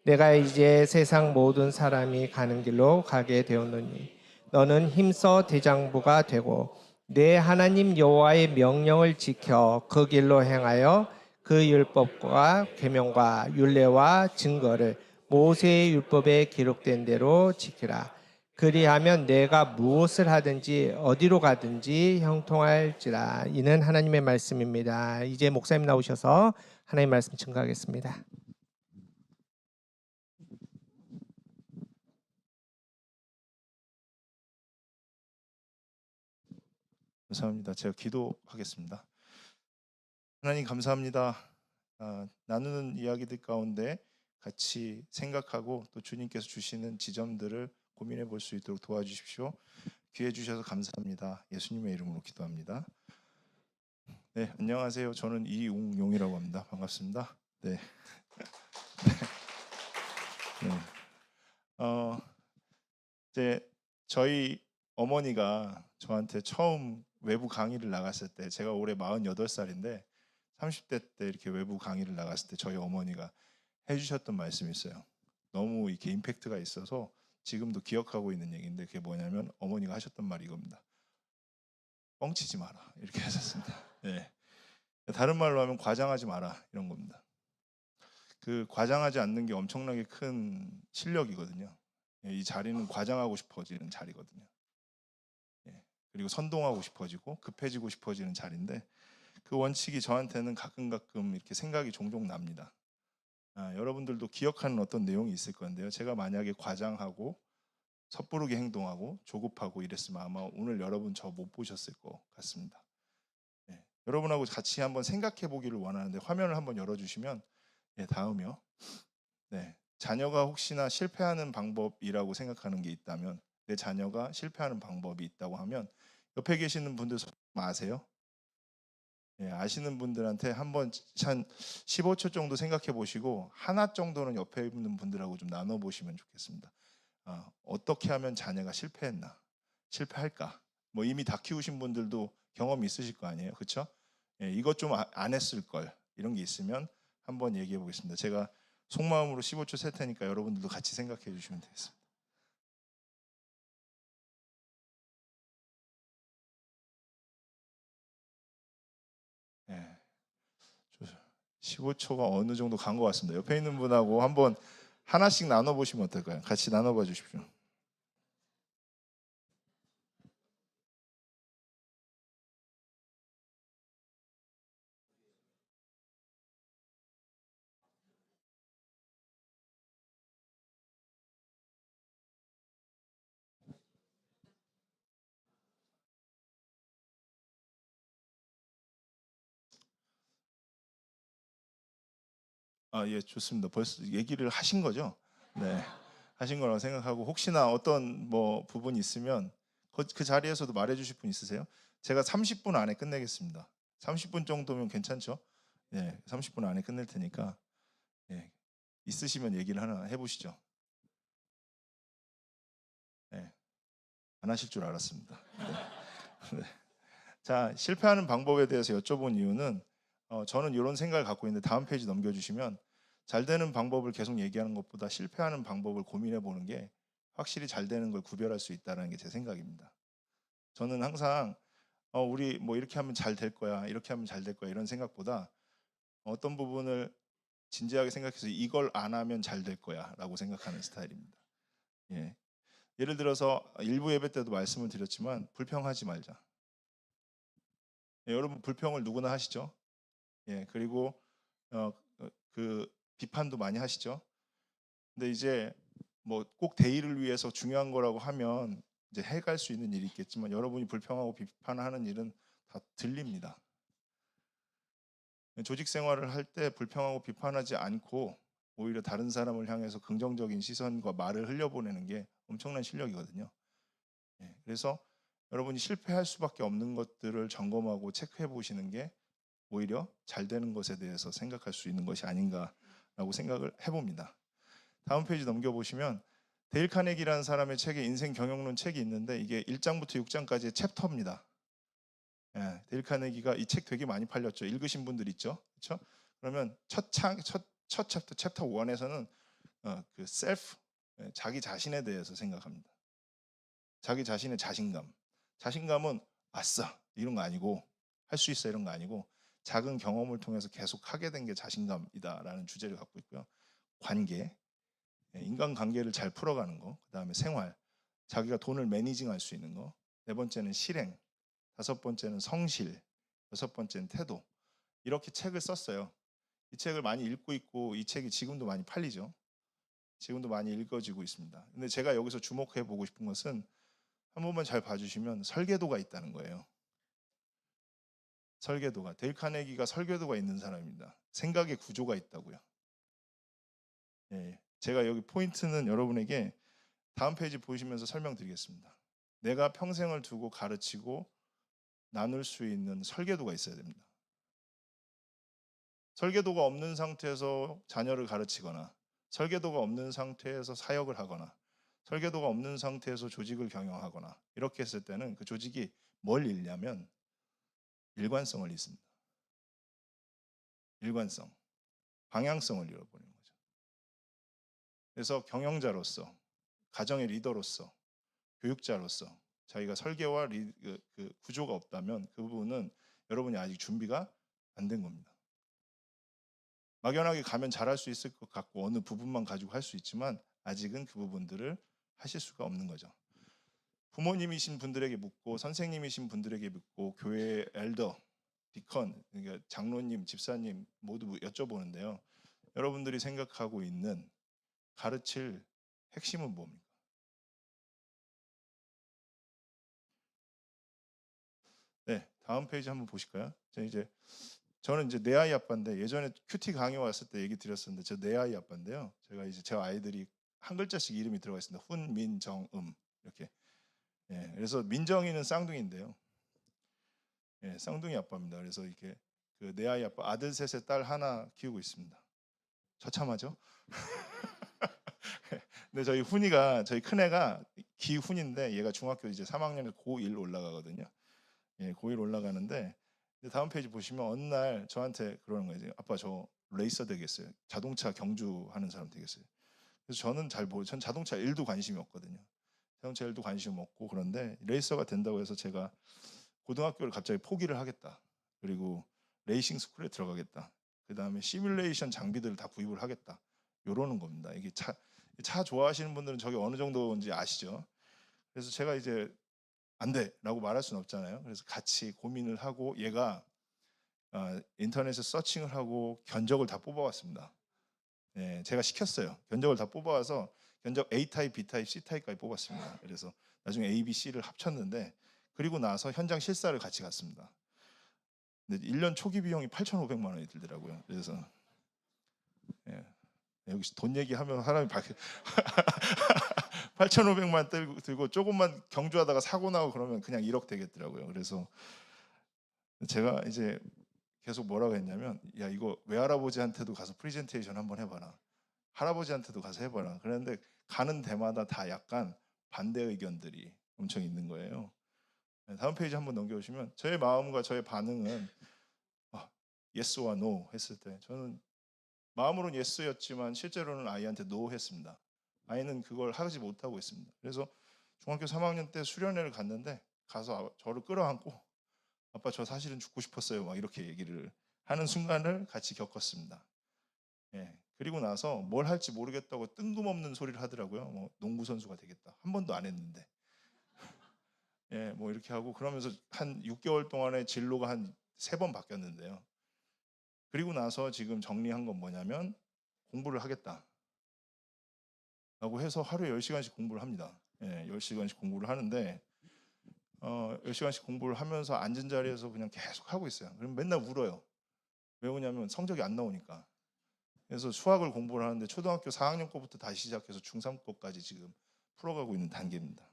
내가 이제 세상 모든 사람이 가는 길로 가게 되었노니 너는 힘써 대장부가 되고 내 하나님 여호와의 명령을 지켜 그 길로 행하여 그 율법과 계명과 율례와 증거를 모세의 율법에 기록된 대로 지키라. 그리하면 내가 무엇을 하든지 어디로 가든지 형통할지라. 이는 하나님의 말씀입니다. 이제 목사님 나오셔서 하나님의 말씀 증거하겠습니다. 감사합니다. 제가 기도하겠습니다. 하나님 감사합니다. 나누는 이야기들 가운데 같이 생각하고 또 주님께서 주시는 지점들을 고민해 볼 수 있도록 도와주십시오. 기회 주셔서 감사합니다. 예수님의 이름으로 기도합니다. 네, 안녕하세요. 저는 이웅용이라고 합니다. 반갑습니다. 네. 이제 저희 어머니가 저한테 처음 외부 강의를 나갔을 때 제가 올해 48살인데 30대 때 이렇게 외부 강의를 나갔을 때 저희 어머니가 해주셨던 말씀이 있어요. 너무 이렇게 임팩트가 있어서 지금도 기억하고 있는 얘기인데 그게 뭐냐면 어머니가 하셨던 말이 이겁니다. 뻥치지 마라 이렇게 하셨습니다. 네. 다른 말로 하면 과장하지 마라 이런 겁니다. 그 과장하지 않는 게 엄청나게 큰 실력이거든요. 이 자리는 과장하고 싶어지는 자리거든요. 그리고 선동하고 싶어지고 급해지고 싶어지는 자리인데 그 원칙이 저한테는 가끔 이렇게 생각이 종종 납니다. 여러분들도 기억하는 어떤 내용이 있을 건데요. 제가 만약에 과장하고 섣부르게 행동하고 조급하고 이랬으면 아마 오늘 여러분 저 못 보셨을 것 같습니다. 네, 여러분하고 같이 한번 생각해 보기를 원하는데 화면을 한번 열어주시면 다음이요. 네, 자녀가 혹시나 실패하는 방법이라고 생각하는 게 있다면 내 자녀가 실패하는 방법이 있다고 하면 옆에 계시는 분들 아세요? 네, 아시는 분들한테 한번 한 15초 정도 생각해 보시고 하나 정도는 옆에 있는 분들하고 좀 나눠 보시면 좋겠습니다. 어떻게 하면 자녀가 실패했나, 실패할까? 뭐 이미 다 키우신 분들도 경험이 있으실 거 아니에요, 그렇죠? 예, 이것 좀 안 했을 걸, 이런 게 있으면 한번 얘기해 보겠습니다. 제가 속마음으로 15초 셀 테니까 여러분들도 같이 생각해 주시면 되겠습니다. 예, 15초가 어느 정도 간 것 같습니다. 옆에 있는 분하고 한번 하나씩 나눠보시면 어떨까요? 같이 나눠봐 주십시오. 예, 좋습니다. 벌써 얘기를 하신 거죠? 네, 하신 거라고 생각하고 혹시나 어떤 뭐 부분이 있으면 그 자리에서도 말해주실 분 있으세요? 제가 30분 안에 끝내겠습니다. 30분 정도면 괜찮죠? 예, 30분 안에 끝낼 테니까 예, 있으시면 얘기를 하나 해보시죠. 예, 안 하실 줄 알았습니다. 네. 네. 자, 실패하는 방법에 대해서 여쭤본 이유는 저는 이런 생각을 갖고 있는데 다음 페이지 넘겨주시면 잘 되는 방법을 계속 얘기하는 것보다 실패하는 방법을 고민해 보는 게 확실히 잘 되는 걸 구별할 수 있다는 게 제 생각입니다. 저는 항상 우리 뭐 이렇게 하면 잘 될 거야, 이렇게 하면 잘 될 거야 이런 생각보다 어떤 부분을 진지하게 생각해서 이걸 안 하면 잘 될 거야라고 생각하는 스타일입니다. 예. 예를 들어서 일부 예배 때도 말씀을 드렸지만 불평하지 말자. 예, 여러분 불평을 누구나 하시죠? 예, 그리고 그 비판도 많이 하시죠. 근데 이제 뭐 꼭 대의를 위해서 중요한 거라고 하면 이제 해갈 수 있는 일이 있겠지만 여러분이 불평하고 비판하는 일은 다 들립니다. 조직 생활을 할 때 불평하고 비판하지 않고 오히려 다른 사람을 향해서 긍정적인 시선과 말을 흘려보내는 게 엄청난 실력이거든요. 예, 그래서 여러분이 실패할 수밖에 없는 것들을 점검하고 체크해 보시는 게 오히려 잘 되는 것에 대해서 생각할 수 있는 것이 아닌가라고 생각을 해봅니다. 다음 페이지 넘겨보시면 데일 카네기라는 사람의 책에 인생 경영론 책이 있는데 이게 1장부터 6장까지의 챕터입니다. 예, 데일 카네기가 이 책 되게 많이 팔렸죠. 읽으신 분들 있죠? 그렇죠? 그러면 첫 챕터 1에서는 그 셀프, 자기 자신에 대해서 생각합니다. 자기 자신의 자신감. 자신감은 아싸 이런 거 아니고 할 수 있어 이런 거 아니고 작은 경험을 통해서 계속 하게 된 게 자신감이다라는 주제를 갖고 있고요. 관계, 인간 관계를 잘 풀어가는 거, 그다음에 생활, 자기가 돈을 매니징할 수 있는 거, 네 번째는 실행, 다섯 번째는 성실, 여섯 번째는 태도. 이렇게 책을 썼어요. 이 책을 많이 읽고 있고 이 책이 지금도 많이 팔리죠. 지금도 많이 읽어지고 있습니다. 근데 제가 여기서 주목해 보고 싶은 것은 한 번만 잘 봐주시면 설계도가 있다는 거예요. 설계도가. 데일 카네기가 설계도가 있는 사람입니다. 생각의 구조가 있다고요. 예, 제가 여기 포인트는 여러분에게 다음 페이지 보시면서 설명드리겠습니다. 내가 평생을 두고 가르치고 나눌 수 있는 설계도가 있어야 됩니다. 설계도가 없는 상태에서 자녀를 가르치거나 설계도가 없는 상태에서 사역을 하거나 설계도가 없는 상태에서 조직을 경영하거나 이렇게 했을 때는 그 조직이 뭘 잃냐면 일관성을 잃습니다. 일관성, 방향성을 잃어버리는 거죠. 그래서 경영자로서, 가정의 리더로서, 교육자로서 자기가 설계와 그 구조가 없다면 그 부분은 여러분이 아직 준비가 안 된 겁니다. 막연하게 가면 잘할 수 있을 것 같고 어느 부분만 가지고 할 수 있지만 아직은 그 부분들을 하실 수가 없는 거죠. 부모님이신 분들에게 묻고 선생님이신 분들에게 묻고 교회 엘더, 디컨, 그러니까 장로님, 집사님 모두 여쭤보는데요. 여러분들이 생각하고 있는 가르칠 핵심은 뭡니까? 네, 다음 페이지 한번 보실까요? 저는 이제 내 아이 아빠인데 예전에 큐티 강의 왔을 때 얘기 드렸었는데 저 내 아이 아빠인데요. 제가 이제 제 아이들이 한 글자씩 이름이 들어가 있습니다. 훈, 민, 정, 이렇게. 예, 그래서 민정이는 쌍둥이인데요. 예, 쌍둥이 아빠입니다. 그래서 이렇게 그 내 아이 아빠 아들 셋에 딸 하나 키우고 있습니다. 처참하죠? 근데 저희 큰애가 기훈인데 얘가 중학교 이제 3학년에 고1 올라가거든요. 예, 고1 올라가는데 이제 다음 페이지 보시면 어느 날 저한테 그러는 거예요. 이제, 아빠 저 레이서 되겠어요. 자동차 경주하는 사람 되겠어요. 그래서 저는 전 자동차 일도 관심이 없거든요. 자동차 일도 관심 없고 그런데 레이서가 된다고 해서 제가 고등학교를 갑자기 포기를 하겠다. 그리고 레이싱 스쿨에 들어가겠다. 그 다음에 시뮬레이션 장비들을 다 구입을 하겠다. 요러는 겁니다. 이게 차 좋아하시는 분들은 저게 어느 정도인지 아시죠? 그래서 제가 이제 안 돼라고 말할 수는 없잖아요. 그래서 같이 고민을 하고 얘가 인터넷에 서칭을 하고 견적을 다 뽑아왔습니다. 예, 제가 시켰어요. 견적을 다 뽑아와서 견적 A 타입, B 타입, C 타입까지 뽑았습니다. 그래서 나중에 A, B, C를 합쳤는데 그리고 나서 현장 실사를 같이 갔습니다. 근데 1년 초기 비용이 8,500만 원이 들더라고요. 그래서 예, 여기서 돈 얘기하면 사람이 8,500만 들고 조금만 경주하다가 사고 나고 그러면 그냥 1억 되겠더라고요. 그래서 제가 이제 계속 뭐라고 했냐면, 야 이거 외할아버지한테도 가서 프리젠테이션 한번 해봐라. 할아버지한테도 가서 해봐라. 그런데 가는 데마다 다 약간 반대 의견들이 엄청 있는 거예요. 다음 페이지 한번 넘겨보시면 저의 마음과 저의 반응은 예스와 노 했을 때 저는 마음으로는 예스였지만 실제로는 아이한테 노 했습니다. 아이는 그걸 하지 못하고 있습니다. 그래서 중학교 3학년 때 수련회를 갔는데 가서 저를 끌어안고 아빠 저 사실은 죽고 싶었어요 막 이렇게 얘기를 하는 순간을 같이 겪었습니다. 예, 그리고 나서 뭘 할지 모르겠다고 뜬금없는 소리를 하더라고요. 뭐 농구 선수가 되겠다. 한 번도 안 했는데. 예, 뭐 이렇게 하고 그러면서 한 6개월 동안에 진로가 한 3번 바뀌었는데요. 그리고 나서 지금 정리한 건 뭐냐면 공부를 하겠다 라고 해서 하루에 10시간씩 공부를 합니다. 예, 10시간씩 공부를 하는데 10시간씩 공부를 하면서 앉은 자리에서 그냥 계속 하고 있어요. 그럼 맨날 울어요. 왜 우냐면 성적이 안 나오니까. 그래서 수학을 공부를 하는데 초등학교 4학년 거부터 다시 시작해서 중3 거까지 지금 풀어가고 있는 단계입니다.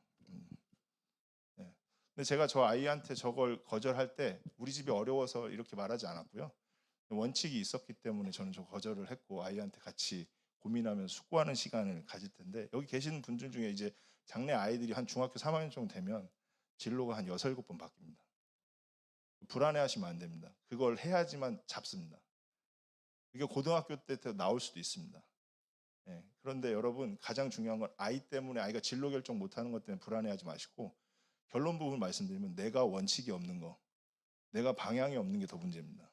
네. 근데 제가 저 아이한테 저걸 거절할 때 우리 집이 어려워서 이렇게 말하지 않았고요. 원칙이 있었기 때문에 저는 저 거절을 했고 아이한테 같이 고민하면서 숙고하는 시간을 가질 텐데 여기 계시는 분들 중에 이제 장래 아이들이 한 중학교 3학년 정도 되면 진로가 한 6, 7번 바뀝니다. 불안해하시면 안 됩니다. 그걸 해야지만 잡습니다. 이게 고등학교 때 나올 수도 있습니다. 예, 그런데 여러분 가장 중요한 건 아이 때문에 아이가 진로 결정 못하는 것 때문에 불안해하지 마시고 결론 부분 말씀드리면 내가 원칙이 없는 거, 내가 방향이 없는 게 더 문제입니다.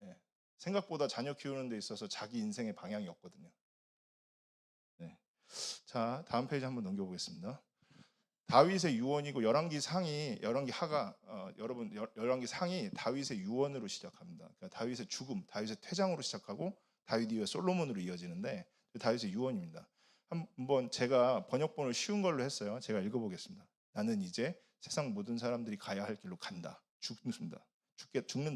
예, 생각보다 자녀 키우는 데 있어서 자기 인생의 방향이 없거든요. 네. 자, 다음 페이지 한번 넘겨보겠습니다. 다윗의 유언이고 열왕기 상이 열왕기 하가 여러분 열왕기 상이 다윗의 유언으로 시작합니다. 그러니까 다윗의 죽음, 다윗의 퇴장으로 시작하고 다윗 이후에 솔로몬으로 이어지는데 다윗의 유언입니다. 한번 제가 번역본을 쉬운 걸로 했어요. 제가 읽어보겠습니다. 나는 이제 세상 모든 사람들이 가야 할 길로 간다. 죽는다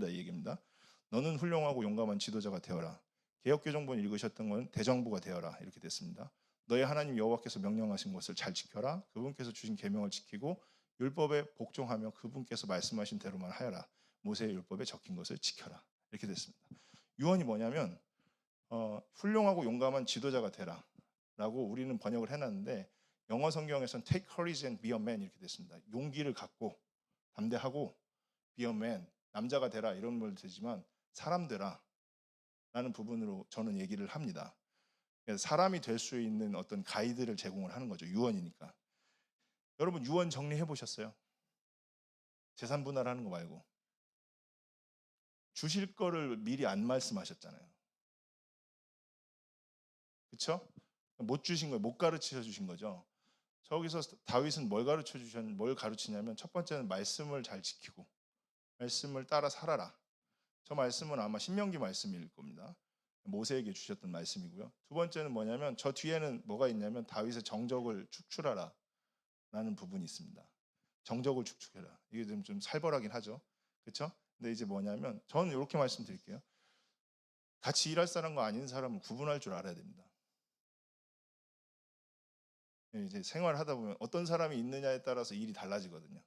이 얘기입니다. 너는 훌륭하고 용감한 지도자가 되어라. 개역개정본 읽으셨던 건 대정부가 되어라 이렇게 됐습니다. 너의 하나님 여호와께서 명령하신 것을 잘 지켜라. 그분께서 주신 계명을 지키고 율법에 복종하며 그분께서 말씀하신 대로만 하여라. 모세의 율법에 적힌 것을 지켜라. 이렇게 됐습니다. 유언이 뭐냐면 훌륭하고 용감한 지도자가 되라 라고 우리는 번역을 해놨는데 영어 성경에서는 take courage and be a man 이렇게 됐습니다. 용기를 갖고 담대하고 be a man, 남자가 되라 이런 말 되지만 사람 되라 라는 부분으로 저는 얘기를 합니다. 사람이 될 수 있는 어떤 가이드를 제공을 하는 거죠. 유언이니까. 여러분 유언 정리해 보셨어요? 재산 분할하는 거 말고 주실 거를 미리 안 말씀하셨잖아요. 그렇죠? 못 주신 거예요. 못 가르쳐 주신 거죠. 저기서 다윗은 뭘 가르치냐면 첫 번째는 말씀을 잘 지키고 말씀을 따라 살아라. 저 말씀은 아마 신명기 말씀일 겁니다. 모세에게 주셨던 말씀이고요. 두 번째는 뭐냐면 저 뒤에는 뭐가 있냐면 다윗의 정적을 축출하라 라는 부분이 있습니다. 정적을 축출해라. 이게 좀 살벌하긴 하죠. 그렇죠? 근데 이제 뭐냐면 저는 이렇게 말씀드릴게요. 같이 일할 사람과 아닌 사람을 구분할 줄 알아야 됩니다. 이제 생활을 하다 보면 어떤 사람이 있느냐에 따라서 일이 달라지거든요.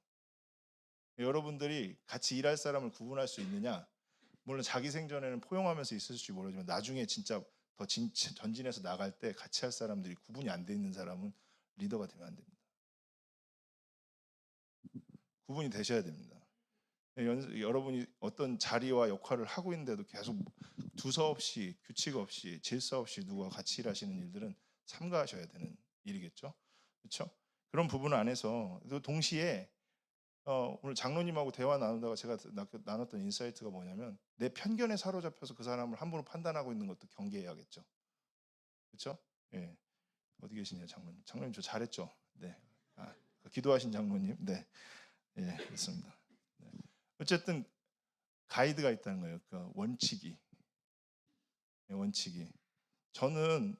여러분들이 같이 일할 사람을 구분할 수 있느냐? 물론 자기 생전에는 포용하면서 있을지 모르지만 나중에 진짜 더 전진해서 나갈 때 같이 할 사람들이 구분이 안 돼 있는 사람은 리더가 되면 안 됩니다. 구분이 되셔야 됩니다. 여러분이 어떤 자리와 역할을 하고 있는데도 계속 두서없이 규칙 없이 질서 없이 누구와 같이 일하시는 일들은 삼가하셔야 되는 일이겠죠. 그렇죠? 그런 부분 안에서 또 동시에 오늘 장로님하고 대화 나누다가 제가 나눴던 인사이트가 뭐냐면 내 편견에 사로잡혀서 그 사람을 함부로 판단하고 있는 것도 경계해야겠죠. 그렇죠? 예. 어디 계시냐 장로님? 장로님 저 잘했죠? 네. 기도하신 장로님. 네. 예, 그렇습니다. 네. 어쨌든 가이드가 있다는 거예요. 그 원칙이. 네, 원칙이. 저는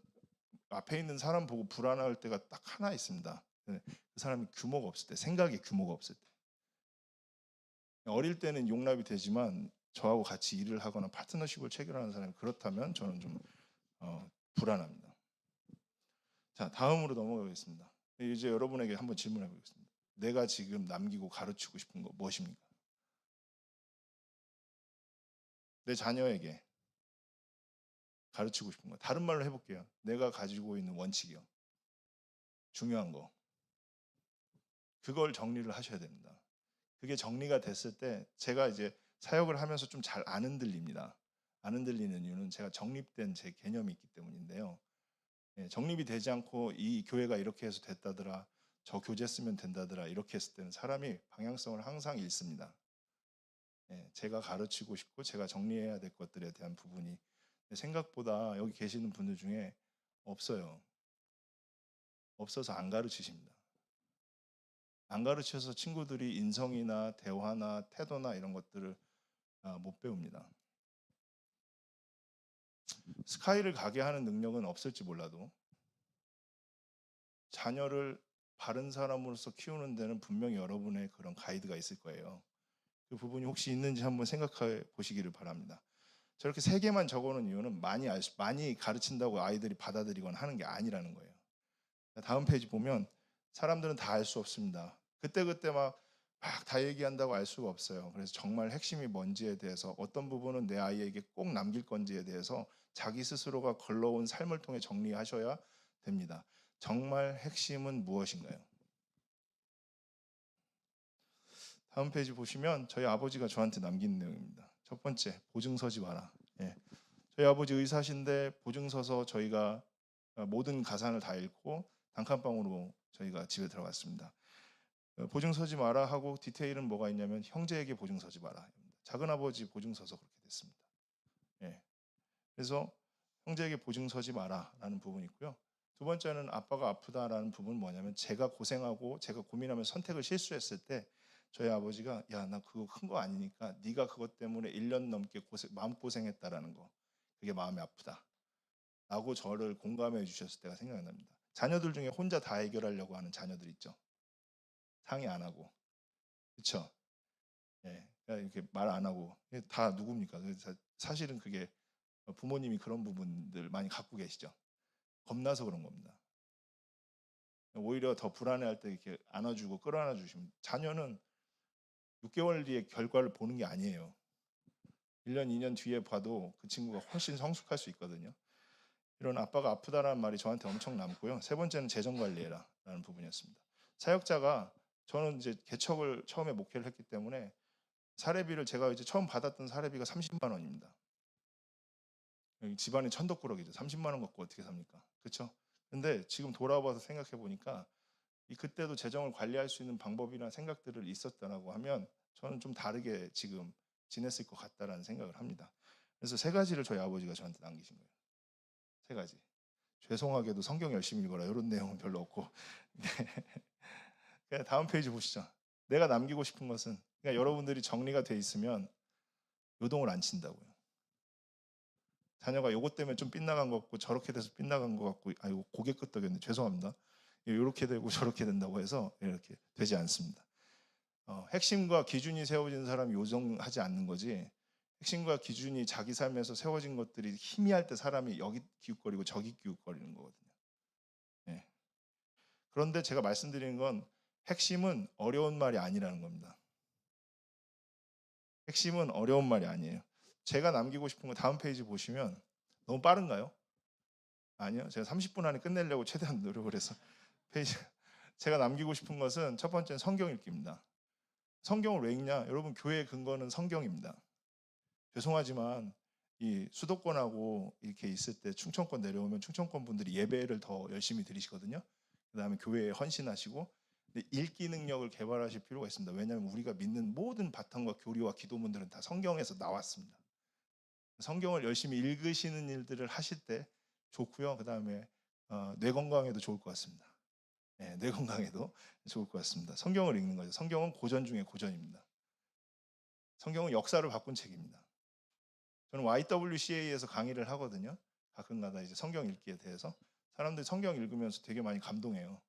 앞에 있는 사람 보고 불안할 때가 딱 하나 있습니다. 네, 그 사람이 규모가 없을 때, 생각의 규모가 없을 때. 어릴 때는 용납이 되지만 저하고 같이 일을 하거나 파트너십을 체결하는 사람이 그렇다면 저는 좀 불안합니다. 자, 다음으로 넘어가겠습니다. 이제 여러분에게 한번 질문해 보겠습니다. 내가 지금 남기고 가르치고 싶은 거 무엇입니까? 내 자녀에게 가르치고 싶은 거. 다른 말로 해볼게요. 내가 가지고 있는 원칙이요. 중요한 거. 그걸 정리를 하셔야 됩니다. 그게 정리가 됐을 때 제가 이제 사역을 하면서 좀 잘 안 흔들립니다. 안 흔들리는 이유는 제가 정립된 제 개념이 있기 때문인데요. 정립이 되지 않고 이 교회가 이렇게 해서 됐다더라, 저 교재 쓰면 된다더라 이렇게 했을 때는 사람이 방향성을 항상 잃습니다. 제가 가르치고 싶고 제가 정리해야 될 것들에 대한 부분이 생각보다 여기 계시는 분들 중에 없어요. 없어서 안 가르치십니다. 안 가르쳐서 친구들이 인성이나 대화나 태도나 이런 것들을 못 배웁니다. 스카이를 가게 하는 능력은 없을지 몰라도 자녀를 바른 사람으로서 키우는 데는 분명히 여러분의 그런 가이드가 있을 거예요. 그 부분이 혹시 있는지 한번 생각해 보시기를 바랍니다. 저렇게 3개만 적어놓은 이유는 많이 가르친다고 아이들이 받아들이거나 하는 게 아니라는 거예요. 다음 페이지 보면 사람들은 다 알 수 없습니다. 그때 막 다 얘기한다고 알 수가 없어요. 그래서 정말 핵심이 뭔지에 대해서 어떤 부분은 내 아이에게 꼭 남길 건지에 대해서 자기 스스로가 걸러온 삶을 통해 정리하셔야 됩니다. 정말 핵심은 무엇인가요? 다음 페이지 보시면 저희 아버지가 저한테 남긴 내용입니다. 첫 번째, 보증 서지 마라. 저희 아버지 의사신데 보증 서서 저희가 모든 가산을 다 잃고 단칸방으로 저희가 집에 들어갔습니다. 보증 서지 마라 하고 디테일은 뭐가 있냐면 형제에게 보증 서지 마라. 작은 아버지 보증 서서 그렇게 됐습니다. 그래서 형제에게 보증 서지 마라라는 부분이 있고요. 두 번째는 아빠가 아프다라는 부분은 뭐냐면 제가 고생하고 제가 고민하면 선택을 실수했을 때 저희 아버지가 야, 나 그거 큰 거 아니니까 네가 그것 때문에 1년 넘게 마음고생했다라는 거 그게 마음이 아프다 라고 저를 공감해 주셨을 때가 생각납니다. 자녀들 중에 혼자 다 해결하려고 하는 자녀들 있죠. 상의 안 하고 그렇죠? 이렇게 말 안 하고 다 누굽니까? 사실은 그게 부모님이 그런 부분들 많이 갖고 계시죠. 겁나서 그런 겁니다. 오히려 더 불안해할 때 이렇게 안아주고 끌어안아 주시면 자녀는 6개월 뒤에 결과를 보는 게 아니에요. 1년, 2년 뒤에 봐도 그 친구가 훨씬 성숙할 수 있거든요. 이런 아빠가 아프다라는 말이 저한테 엄청 남고요. 세 번째는 재정 관리해라 라는 부분이었습니다. 사역자가 저는 이제 개척을 처음에 목회를 했기 때문에 사례비를 제가 이제 처음 받았던 사례비가 30만 원입니다. 집안이 천덕꾸러기죠. 30만 원 갖고 어떻게 삽니까? 그렇죠? 근데 지금 돌아와서 생각해 보니까 그때도 재정을 관리할 수 있는 방법이나 생각들을 있었다라고 하면 저는 좀 다르게 지금 지냈을 것 같다라는 생각을 합니다. 그래서 3가지를 저희 아버지가 저한테 남기신 거예요. 3가지. 죄송하게도 성경 열심히 읽어라 이런 내용은 별로 없고 네. 다음 페이지 보시죠. 내가 남기고 싶은 것은 그러니까 여러분들이 정리가 돼 있으면 요동을 안 친다고요. 자녀가 요것 때문에 좀 빗나간 것 같고 저렇게 돼서 빗나간 것 같고 아이고 고개 끄덕였네 죄송합니다. 이렇게 되고 저렇게 된다고 해서 이렇게 되지 않습니다. 핵심과 기준이 세워진 사람이 요정하지 않는 거지 핵심과 기준이 자기 삶에서 세워진 것들이 희미할 때 사람이 여기 기웃거리고 저기 기웃거리는 거거든요. 그런데 제가 말씀드리는 건 핵심은 어려운 말이 아니라는 겁니다. 핵심은 어려운 말이 아니에요. 제가 남기고 싶은 거 다음 페이지 보시면 너무 빠른가요? 아니요. 제가 30분 안에 끝내려고 최대한 노력을 해서 페이지 제가 남기고 싶은 것은 첫 번째는 성경 읽기입니다. 성경을 왜 읽냐? 여러분 교회의 근거는 성경입니다. 죄송하지만 이 수도권하고 이렇게 있을 때 충청권 내려오면 충청권 분들이 예배를 더 열심히 드리시거든요. 그다음에 교회에 헌신하시고 근데 읽기 능력을 개발하실 필요가 있습니다. 왜냐하면 우리가 믿는 모든 바탕과 교리와 기도문들은 다 성경에서 나왔습니다. 성경을 열심히 읽으시는 일들을 하실 때 좋고요. 그다음에 뇌 건강에도 좋을 것 같습니다. 네, 뇌 건강에도 좋을 것 같습니다. 성경을 읽는 거죠. 성경은 고전 중에 고전입니다. 성경은 역사를 바꾼 책입니다. 저는 YWCA에서 강의를 하거든요. 가끔가다 이제 성경 읽기에 대해서 사람들이 성경 읽으면서 되게 많이 감동해요.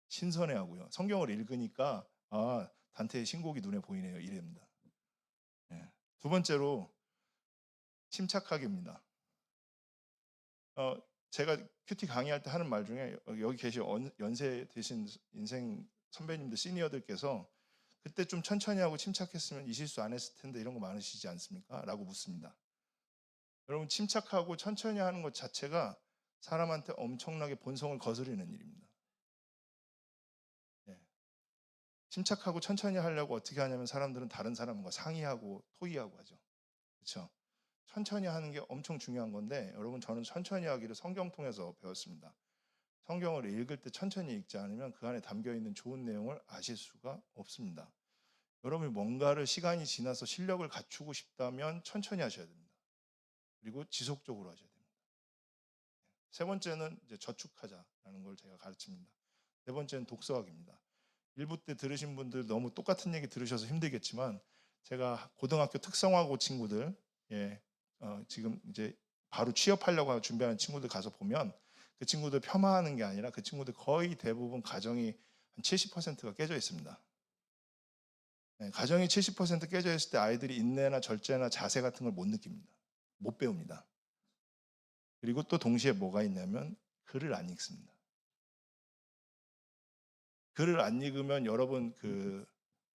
신선해하고요. 성경을 읽으니까 단테의 신곡이 눈에 보이네요. 이랍니다. 네. 두 번째로 침착하기입니다. 제가 큐티 강의할 때 하는 말 중에 여기 계신 연세 되신 인생 선배님들 시니어들께서 그때 좀 천천히 하고 침착했으면 이 실수 안 했을 텐데 이런 거 많으시지 않습니까? 라고 묻습니다. 여러분 침착하고 천천히 하는 것 자체가 사람한테 엄청나게 본성을 거스르는 일입니다. 네. 침착하고 천천히 하려고 어떻게 하냐면 사람들은 다른 사람과 상의하고 토의하고 하죠. 그렇죠? 천천히 하는 게 엄청 중요한 건데 여러분 저는 천천히 하기를 성경 통해서 배웠습니다. 성경을 읽을 때 천천히 읽지 않으면 그 안에 담겨있는 좋은 내용을 아실 수가 없습니다. 여러분이 뭔가를 시간이 지나서 실력을 갖추고 싶다면 천천히 하셔야 됩니다. 그리고 지속적으로 하셔야 됩니다. 세 번째는 이제 저축하자라는 걸 제가 가르칩니다. 네 번째는 독서하기입니다. 일부 때 들으신 분들 너무 똑같은 얘기 들으셔서 힘들겠지만 제가 고등학교 특성화고 친구들 지금 이제 바로 취업하려고 준비하는 친구들 가서 보면 그 친구들 폄하하는 게 아니라 그 친구들 거의 대부분 가정이 한 70%가 깨져 있습니다. 네, 가정이 70% 깨져 있을 때 아이들이 인내나 절제나 자세 같은 걸 못 느낍니다. 못 배웁니다. 그리고 또 동시에 뭐가 있냐면 글을 안 읽습니다. 글을 안 읽으면 여러분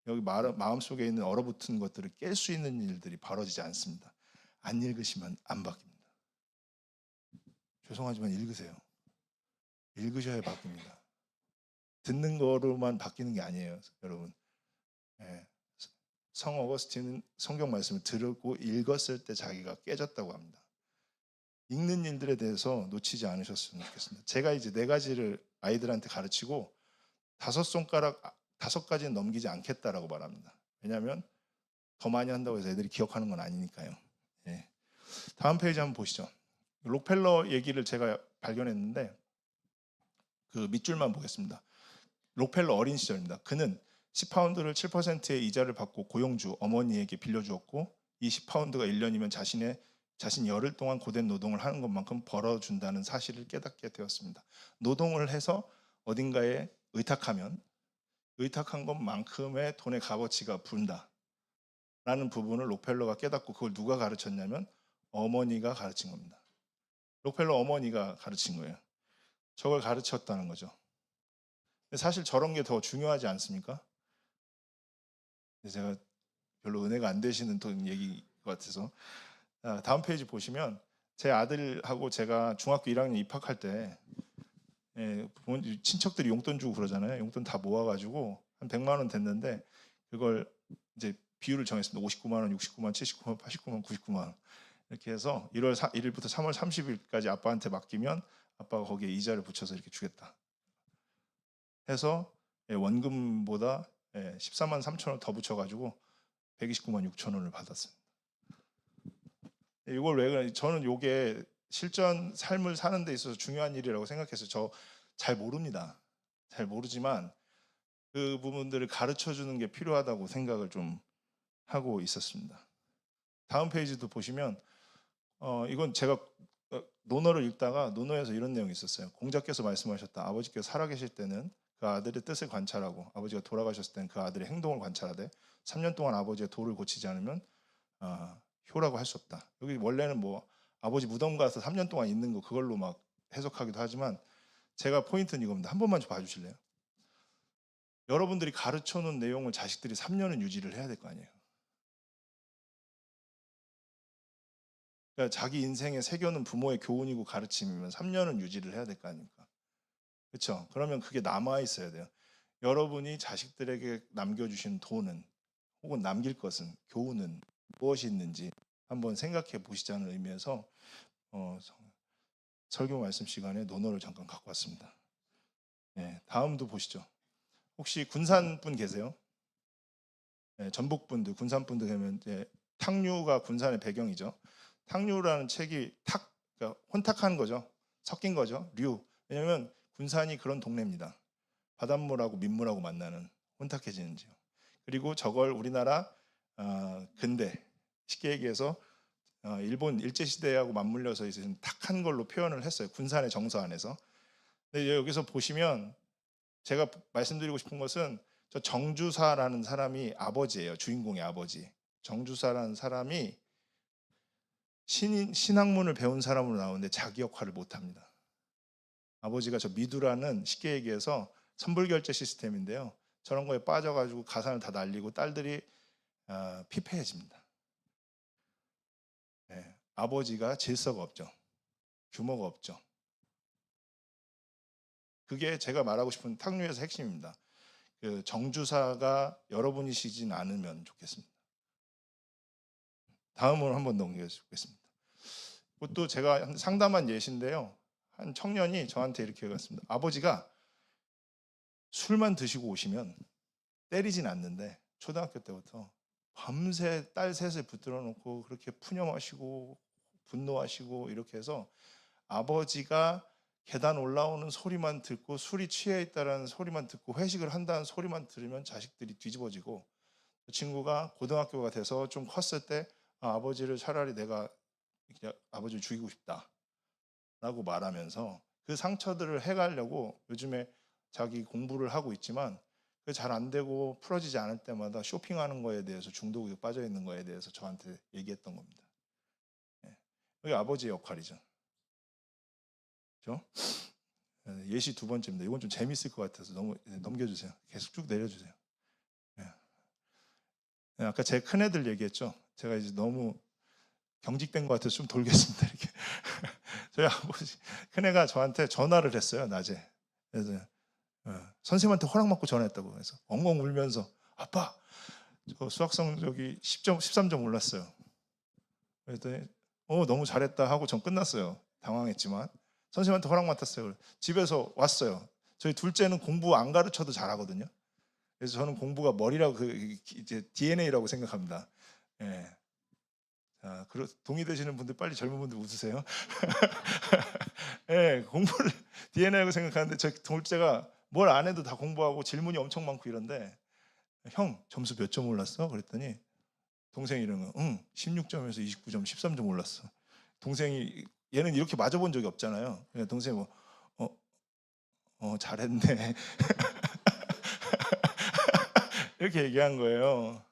여기 마음속에 있는 얼어붙은 것들을 깰 수 있는 일들이 벌어지지 않습니다. 안 읽으시면 안 바뀝니다. 죄송하지만 읽으세요. 읽으셔야 바뀝니다. 듣는 거로만 바뀌는 게 아니에요, 여러분. 네. 성 어거스틴은 성경 말씀을 들었고 읽었을 때 자기가 깨졌다고 합니다. 읽는 일들에 대해서 놓치지 않으셨으면 좋겠습니다. 제가 이제 4가지를 아이들한테 가르치고 5가지는 넘기지 않겠다라고 말합니다. 왜냐하면 더 많이 한다고 해서 애들이 기억하는 건 아니니까요. 네. 다음 페이지 한번 보시죠. 록펠러 얘기를 제가 발견했는데 그 밑줄만 보겠습니다. 록펠러 어린 시절입니다. 그는 10파운드를 7%의 이자를 받고 고용주 어머니에게 빌려주었고 이 10파운드가 1년이면 자신이 열흘 동안 고된 노동을 하는 것만큼 벌어준다는 사실을 깨닫게 되었습니다. 노동을 해서 어딘가에 의탁하면 의탁한 것만큼의 돈의 값어치가 분다라는 부분을 록펠러가 깨닫고 그걸 누가 가르쳤냐면 어머니가 가르친 겁니다. 록펠러 어머니가 가르친 거예요. 저걸 가르쳤다는 거죠. 사실 저런 게 더 중요하지 않습니까? 제가 별로 은혜가 안 되시는 얘기 같아서 다음 페이지 보시면 제 아들하고 제가 중학교 1학년 입학할 때 친척들이 용돈 주고 그러잖아요. 용돈 다 모아가지고 한 100만 원 됐는데 그걸 이제 비율을 정했습니다. 59만 원, 69만 원, 79만 원, 89만 원, 99만 원 이렇게 해서 1월 1일부터 3월 30일까지 아빠한테 맡기면 아빠가 거기에 이자를 붙여서 이렇게 주겠다 해서 원금보다 14만 3천 원 더 붙여가지고 129만 6천 원을 받았습니다. 이걸 왜 그러냐? 저는 이게 실전 삶을 사는 데 있어서 중요한 일이라고 생각해서 저 잘 모릅니다. 잘 모르지만 그 부분들을 가르쳐 주는 게 필요하다고 생각을 좀 하고 있었습니다. 다음 페이지도 보시면 이건 제가 논어를 읽다가 논어에서 이런 내용이 있었어요. 공자께서 말씀하셨다. 아버지께서 살아계실 때는 그 아들의 뜻을 관찰하고 아버지가 돌아가셨을 때는 그 아들의 행동을 관찰하되 3년 동안 아버지의 도를 고치지 않으면 효라고 할 수 없다. 여기 원래는 뭐 아버지 무덤 가서 3년 동안 있는 거 그걸로 막 해석하기도 하지만 제가 포인트는 이겁니다. 한 번만 좀 봐주실래요? 여러분들이 가르쳐 놓은 내용을 자식들이 3년은 유지를 해야 될 거 아니에요. 그러니까 자기 인생에 새겨놓은 부모의 교훈이고 가르침이면 3년은 유지를 해야 될 거 아닙니까? 그렇죠? 그러면 그게 남아 있어야 돼요. 여러분이 자식들에게 남겨주신 돈은 혹은 남길 것은 교훈은 무엇이 있는지 한번 생각해 보시자는 의미에서 설교 말씀 시간에 논어를 잠깐 갖고 왔습니다. 네, 다음도 보시죠. 혹시 군산 분 계세요? 네, 전북 분들, 군산 분들 되면 이제 탁류가 군산의 배경이죠. 탁류라는 책이 그러니까 혼탁한 거죠. 섞인 거죠. 류. 왜냐하면 군산이 그런 동네입니다. 바닷물하고 민물하고 만나는 혼탁해지는지요. 그리고 저걸 우리나라 근대 쉽게 얘기해서 일본 일제 시대하고 맞물려서 이제 탁한 걸로 표현을 했어요. 군산의 정서 안에서. 근데 여기서 보시면 제가 말씀드리고 싶은 것은 저 정주사라는 사람이 아버지예요. 주인공의 아버지. 정주사라는 사람이 신학문을 배운 사람으로 나오는데 자기 역할을 못합니다. 아버지가 저 미두라는 쉽게 얘기해서 선불결제 시스템인데요. 저런 거에 빠져가지고 가산을 다 날리고 딸들이 피폐해집니다. 네, 아버지가 질서가 없죠. 규모가 없죠. 그게 제가 말하고 싶은 탁류에서 핵심입니다. 그 정주사가 여러분이시진 않으면 좋겠습니다. 다음으로 한번 넘겨주겠습니다. 그것도 제가 상담한 예시인데요. 한 청년이 저한테 이렇게 얘기했습니다. 아버지가 술만 드시고 오시면 때리진 않는데 초등학교 때부터 밤새 딸 셋을 붙들어 놓고 그렇게 푸념하시고 분노하시고 이렇게 해서 아버지가 계단 올라오는 소리만 듣고 술이 취해 있다는 소리만 듣고 회식을 한다는 소리만 들으면 자식들이 뒤집어지고 그 친구가 고등학교가 돼서 좀 컸을 때 아버지를 차라리 내가 그냥 아버지를 죽이고 싶다 라고 말하면서 그 상처들을 해가려고 요즘에 자기 공부를 하고 있지만 그게 잘 안 되고 풀어지지 않을 때마다 쇼핑하는 거에 대해서 중독에 빠져 있는 거에 대해서 저한테 얘기했던 겁니다. 그게 아버지의 역할이죠. 그렇죠? 예시 두 번째입니다. 이건 좀 재밌을 것 같아서 넘겨주세요. 계속 쭉 내려주세요. 아까 제 큰애들 얘기했죠. 제가 이제 너무 경직된 것 같아서 좀 돌겠습니다. 이렇게. 저희 아버지 큰애가 저한테 전화를 했어요. 낮에. 그래서 선생님한테 허락 받고 전화했다고. 그래서 엉엉 울면서 아빠 저 수학 성적이 10점, 13점 올랐어요. 그랬더니 너무 잘했다 하고 전 끝났어요. 당황했지만 선생님한테 허락 맡았어요. 집에서 왔어요. 저희 둘째는 공부 안 가르쳐도 잘하거든요. 그래서 저는 공부가 머리라고 이제 DNA라고 생각합니다. 예. 자, 동의되시는 분들 빨리 젊은 분들 웃으세요. 예, 공부를 DNA라고 생각하는데 저 둘째가 뭘 안 해도 다 공부하고 질문이 엄청 많고 이런데 형 점수 몇 점 올랐어? 그랬더니 동생이 이러는 거 16점에서 29점 13점 올랐어. 동생이 얘는 이렇게 맞아본 적이 없잖아요. 동생이 잘했네 이렇게 얘기한 거예요.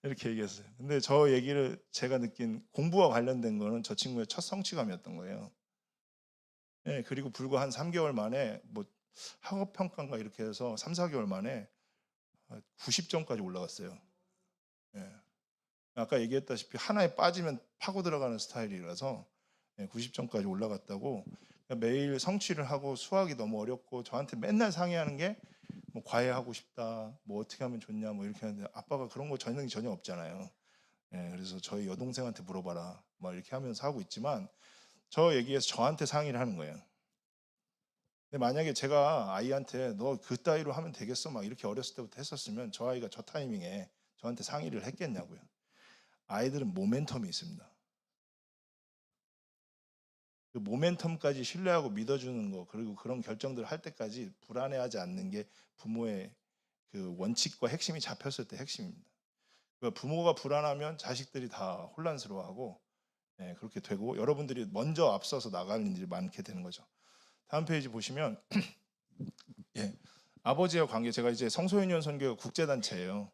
이렇게 얘기했어요. 근데 저 얘기를 제가 느낀 공부와 관련된 거는 저 친구의 첫 성취감이었던 거예요. 예, 그리고 불과 한 3개월 만에 뭐 학업 평가인가 이렇게 해서 3, 4개월 만에 90점까지 올라갔어요. 예. 아까 얘기했다시피 하나에 빠지면 파고 들어가는 스타일이라서 90점까지 올라갔다고. 매일 성취를 하고 수학이 너무 어렵고 저한테 맨날 상의하는 게 뭐 과외하고 싶다, 뭐 어떻게 하면 좋냐, 뭐 이렇게 하는데 아빠가 그런 거 전혀 없잖아요. 그래서 저희 여동생한테 물어봐라, 막 이렇게 하면서 하고 있지만 저 얘기에서 저한테 상의를 하는 거예요. 근데 만약에 제가 아이한테 너 그 따위로 하면 되겠어, 막 이렇게 어렸을 때부터 했었으면 저 아이가 저 타이밍에 저한테 상의를 했겠냐고요. 아이들은 모멘텀이 있습니다. 그 모멘텀까지 신뢰하고 믿어주는 거, 그리고 그런 결정들을 할 때까지 불안해하지 않는 게 부모의 그 원칙과 핵심이 잡혔을 때 핵심입니다. 그러니까 부모가 불안하면 자식들이 다 혼란스러워하고 그렇게 되고 여러분들이 먼저 앞서서 나가는 일이 많게 되는 거죠. 다음 페이지 보시면 아버지와 관계, 제가 이제 성소유년 선교가 국제단체예요.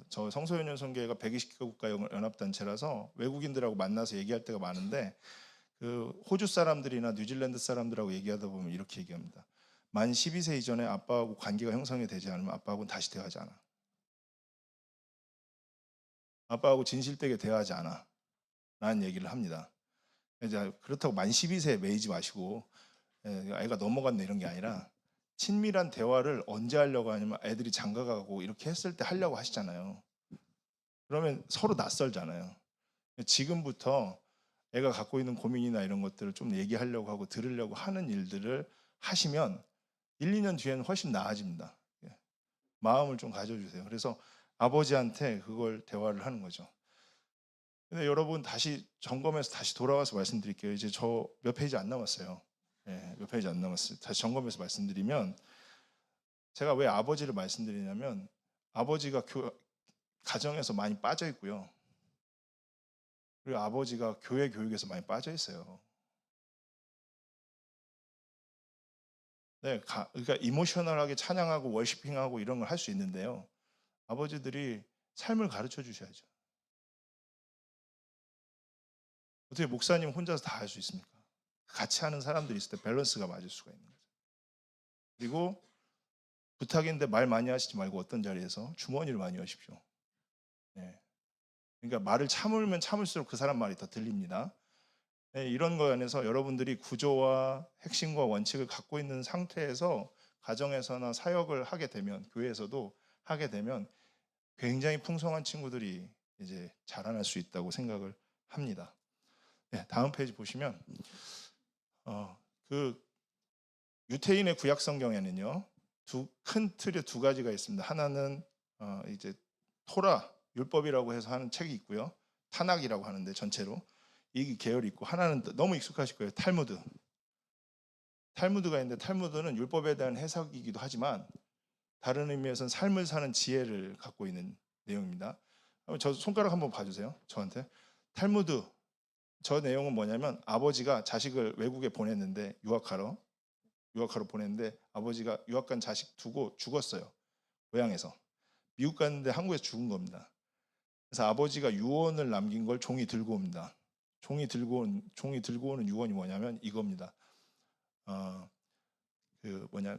저 성소유년 선교회가 120개 국가 연합단체라서 외국인들하고 만나서 얘기할 때가 많은데 그 호주 사람들이나 뉴질랜드 사람들하고 얘기하다 보면 이렇게 얘기합니다. 만 12세 이전에 아빠하고 관계가 형성이 되지 않으면 아빠하고는 다시 대화하지 않아. 아빠하고 진실되게 대화하지 않아 라는 얘기를 합니다. 이제 그렇다고 만 12세에 매이지 마시고 애가 넘어갔네 이런 게 아니라 친밀한 대화를 언제 하려고 하냐면 애들이 장가가고 이렇게 했을 때 하려고 하시잖아요. 그러면 서로 낯설잖아요. 지금부터 애가 갖고 있는 고민이나 이런 것들을 좀 얘기하려고 하고 들으려고 하는 일들을 하시면 1, 2년 뒤에는 훨씬 나아집니다. 마음을 좀 가져주세요. 그래서 아버지한테 그걸 대화를 하는 거죠. 근데 여러분 다시 점검해서 다시 돌아와서 말씀드릴게요. 이제 저 몇 페이지 안 남았어요. 몇 페이지 안 남았어요. 다시 점검해서 말씀드리면 제가 왜 아버지를 말씀드리냐면 아버지가 가정에서 많이 빠져 있고요. 그리고 아버지가 교회 교육에서 많이 빠져 있어요. 네, 그러니까 이모셔널하게 찬양하고 월시핑하고 이런 걸 할 수 있는데요. 아버지들이 삶을 가르쳐 주셔야죠. 어떻게 목사님 혼자서 다 할 수 있습니까? 같이 하는 사람들이 있을 때 밸런스가 맞을 수가 있는 거죠. 그리고 부탁인데 말 많이 하시지 말고 어떤 자리에서 주머니를 많이 여십시오. 네. 그러니까 말을 참으면 참을수록 그 사람 말이 더 들립니다. 네, 이런 거에 관해서 여러분들이 구조와 핵심과 원칙을 갖고 있는 상태에서 가정에서나 사역을 하게 되면 교회에서도 하게 되면 굉장히 풍성한 친구들이 이제 자라날 수 있다고 생각을 합니다. 네, 다음 페이지 보시면 그 유태인의 구약 성경에는요 큰 틀에 두 가지가 있습니다. 하나는 이제 토라 율법이라고 해서 하는 책이 있고요. 타낙이라고 하는데 전체로 이 계열이 있고 하나는 너무 익숙하실 거예요. 탈무드가 있는데 탈무드는 율법에 대한 해석이기도 하지만 다른 의미에서는 삶을 사는 지혜를 갖고 있는 내용입니다. 저 손가락 한번 봐주세요. 저한테 탈무드 저 내용은 뭐냐면 아버지가 자식을 외국에 보냈는데 유학하러 보냈는데 아버지가 유학 간 자식 두고 죽었어요. 고향에서 미국 갔는데 한국에서 죽은 겁니다. 그래서 아버지가 유언을 남긴 걸 종이 들고 옵니다. 종이 들고 오는 유언이 뭐냐면 이겁니다.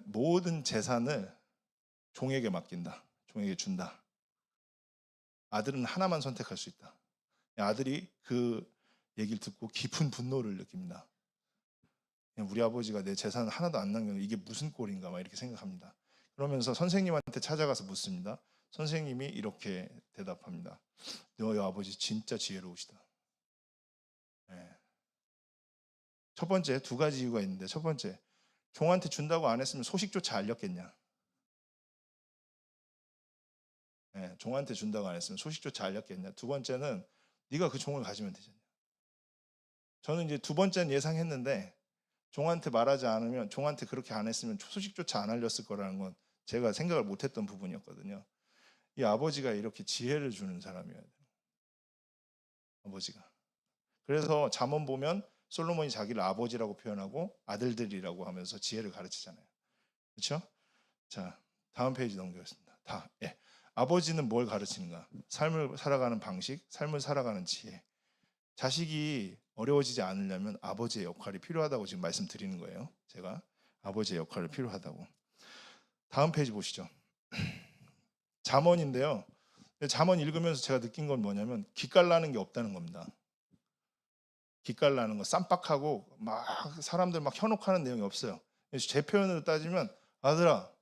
모든 재산을 종에게 맡긴다. 종에게 준다. 아들은 하나만 선택할 수 있다. 아들이 그 얘기를 듣고 깊은 분노를 느낍니다. 우리 아버지가 내 재산을 하나도 안 남겨놓은 이게 무슨 꼴인가 막 이렇게 생각합니다. 그러면서 선생님한테 찾아가서 묻습니다. 선생님이 이렇게 대답합니다. 너희 아버지 진짜 지혜로우시다. 네. 첫 번째 두 가지 이유가 있는데 첫 번째 종한테 준다고 안 했으면 소식조차 알렸겠냐. 네, 종한테 준다고 안 했으면 소식조차 알렸겠냐. 두 번째는 네가 그 종을 가지면 되잖냐. 저는 이제 두 번째는 예상했는데 종한테 말하지 않으면 종한테 그렇게 안 했으면 소식조차 안 알렸을 거라는 건 제가 생각을 못했던 부분이었거든요. 이 아버지가 이렇게 지혜를 주는 사람이어야 돼요. 아버지가. 그래서 잠언 보면 솔로몬이 자기를 아버지라고 표현하고 아들들이라고 하면서 지혜를 가르치잖아요. 그렇죠? 자, 다음 페이지 넘기겠습니다. 아버지는 뭘 가르치는가? 삶을 살아가는 방식, 삶을 살아가는 지혜. 자식이 어려워지지 않으려면 아버지의 역할이 필요하다고 지금 말씀드리는 거예요. 제가 아버지의 역할이 필요하다고. 다음 페이지 보시죠. 잠언인데요. 잠언 읽으면서 제가 느낀 건 뭐냐면 기깔나는 게 없다는 겁니다. 기깔나는 거 쌈박하고 막 사람들 막 현혹하는 내용이 없어요. 제 표현으로 따지면 아들아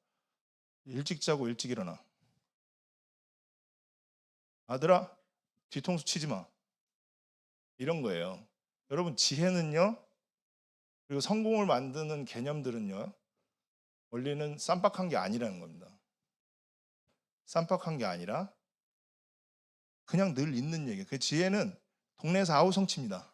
일찍 자고 일찍 일어나. 아들아 뒤통수 치지 마. 이런 거예요. 여러분 지혜는요. 그리고 성공을 만드는 개념들은요. 원리는 쌈박한 게 아니라는 겁니다. 쌈박한 게 아니라 그냥 늘 있는 얘기예요. 그 지혜는 동네에서 아우성칩니다.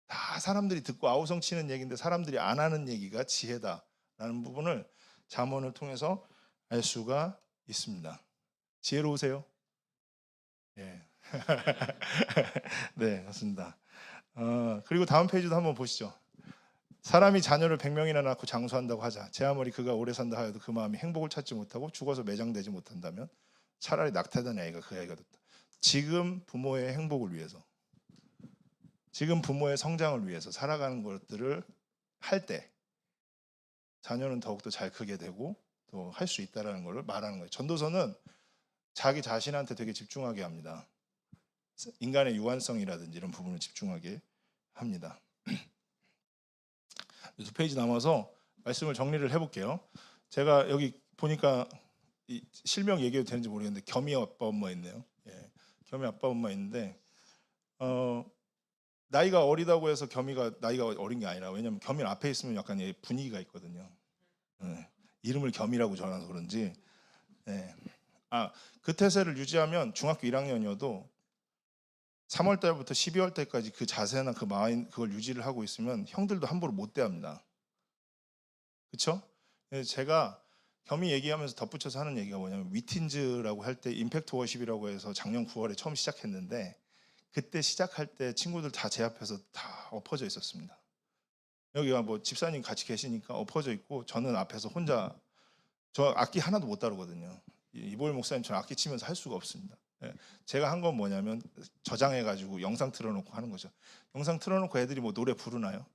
다 사람들이 듣고 아우성치는 얘기인데 사람들이 안 하는 얘기가 지혜다라는 부분을 잠언을 통해서 알 수가 있습니다. 지혜로우세요? 예. 네, 맞습니다. 그리고 다음 페이지도 한번 보시죠. 사람이 자녀를 100명이나 낳고 장수한다고 하자. 제 아무리 그가 오래 산다 하여도 그 마음이 행복을 찾지 못하고 죽어서 매장되지 못한다면 차라리 낙태된 아이가 그 아이가 됐다. 지금 부모의 행복을 위해서, 지금 부모의 성장을 위해서 살아가는 것들을 할 때 자녀는 더욱더 잘 크게 되고 또 할 수 있다는 걸 말하는 거예요. 전도서는 자기 자신한테 되게 집중하게 합니다. 인간의 유한성이라든지 이런 부분을 집중하게 합니다. 2페이지 남아서 말씀을 정리를 해볼게요. 제가 여기 보니까 이 실명 얘기해도 되는지 모르겠는데 겸이 아빠 엄마 있네요. 예, 겸이 아빠 엄마 있는데 나이가 어리다고 해서 겸이가 나이가 어린 게 아니라, 왜냐면 겸이 앞에 있으면 약간 분위기가 있거든요. 예, 이름을 겸이라고 정해서 그런지. 예. 그 태세를 유지하면 중학교 1학년이어도 3월 달부터 12월 달까지 그 자세나 그 마인 그걸 유지를 하고 있으면 형들도 함부로 못 대합니다. 그렇죠? 제가 겸이 얘기하면서 덧붙여서 하는 얘기가 뭐냐면, 위틴즈라고 할 때 임팩트 워십이라고 해서 작년 9월에 처음 시작했는데, 그때 시작할 때 친구들 다 제 앞에서 다 엎어져 있었습니다. 여기가 뭐 집사님 같이 계시니까 엎어져 있고, 저는 앞에서 혼자, 저 악기 하나도 못 다루거든요. 이보일 목사님처럼 악기 치면서 할 수가 없습니다. 제가 한 건 뭐냐면 저장해가지고 영상 틀어놓고 하는 거죠. 영상 틀어놓고 애들이 뭐 노래 부르나요?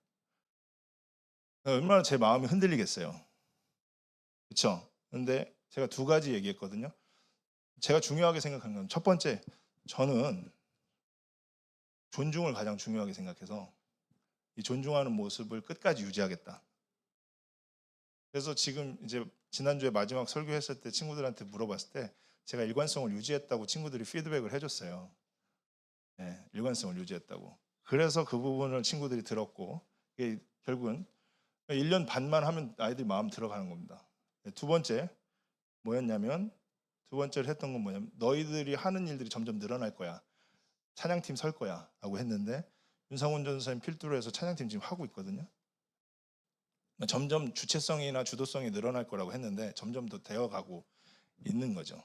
얼마나 제 마음이 흔들리겠어요. 그렇죠? 근데 제가 두 가지 얘기했거든요. 제가 중요하게 생각한 건, 첫 번째, 저는 존중을 가장 중요하게 생각해서 이 존중하는 모습을 끝까지 유지하겠다. 그래서 지금 이제 지난주에 마지막 설교했을 때 친구들한테 물어봤을 때 제가 일관성을 유지했다고 친구들이 피드백을 해줬어요. 네, 일관성을 유지했다고. 그래서 그 부분을 친구들이 들었고, 이게 결국은 1년 반만 하면 아이들이 마음 들어가는 겁니다. 두 번째 뭐였냐면, 두 번째로 했던 건 뭐냐면, 너희들이 하는 일들이 점점 늘어날 거야. 찬양팀 설 거야 라고 했는데, 윤상훈 전사님 필두로 해서 찬양팀 지금 하고 있거든요. 점점 주체성이나 주도성이 늘어날 거라고 했는데 점점 더 되어가고 있는 거죠.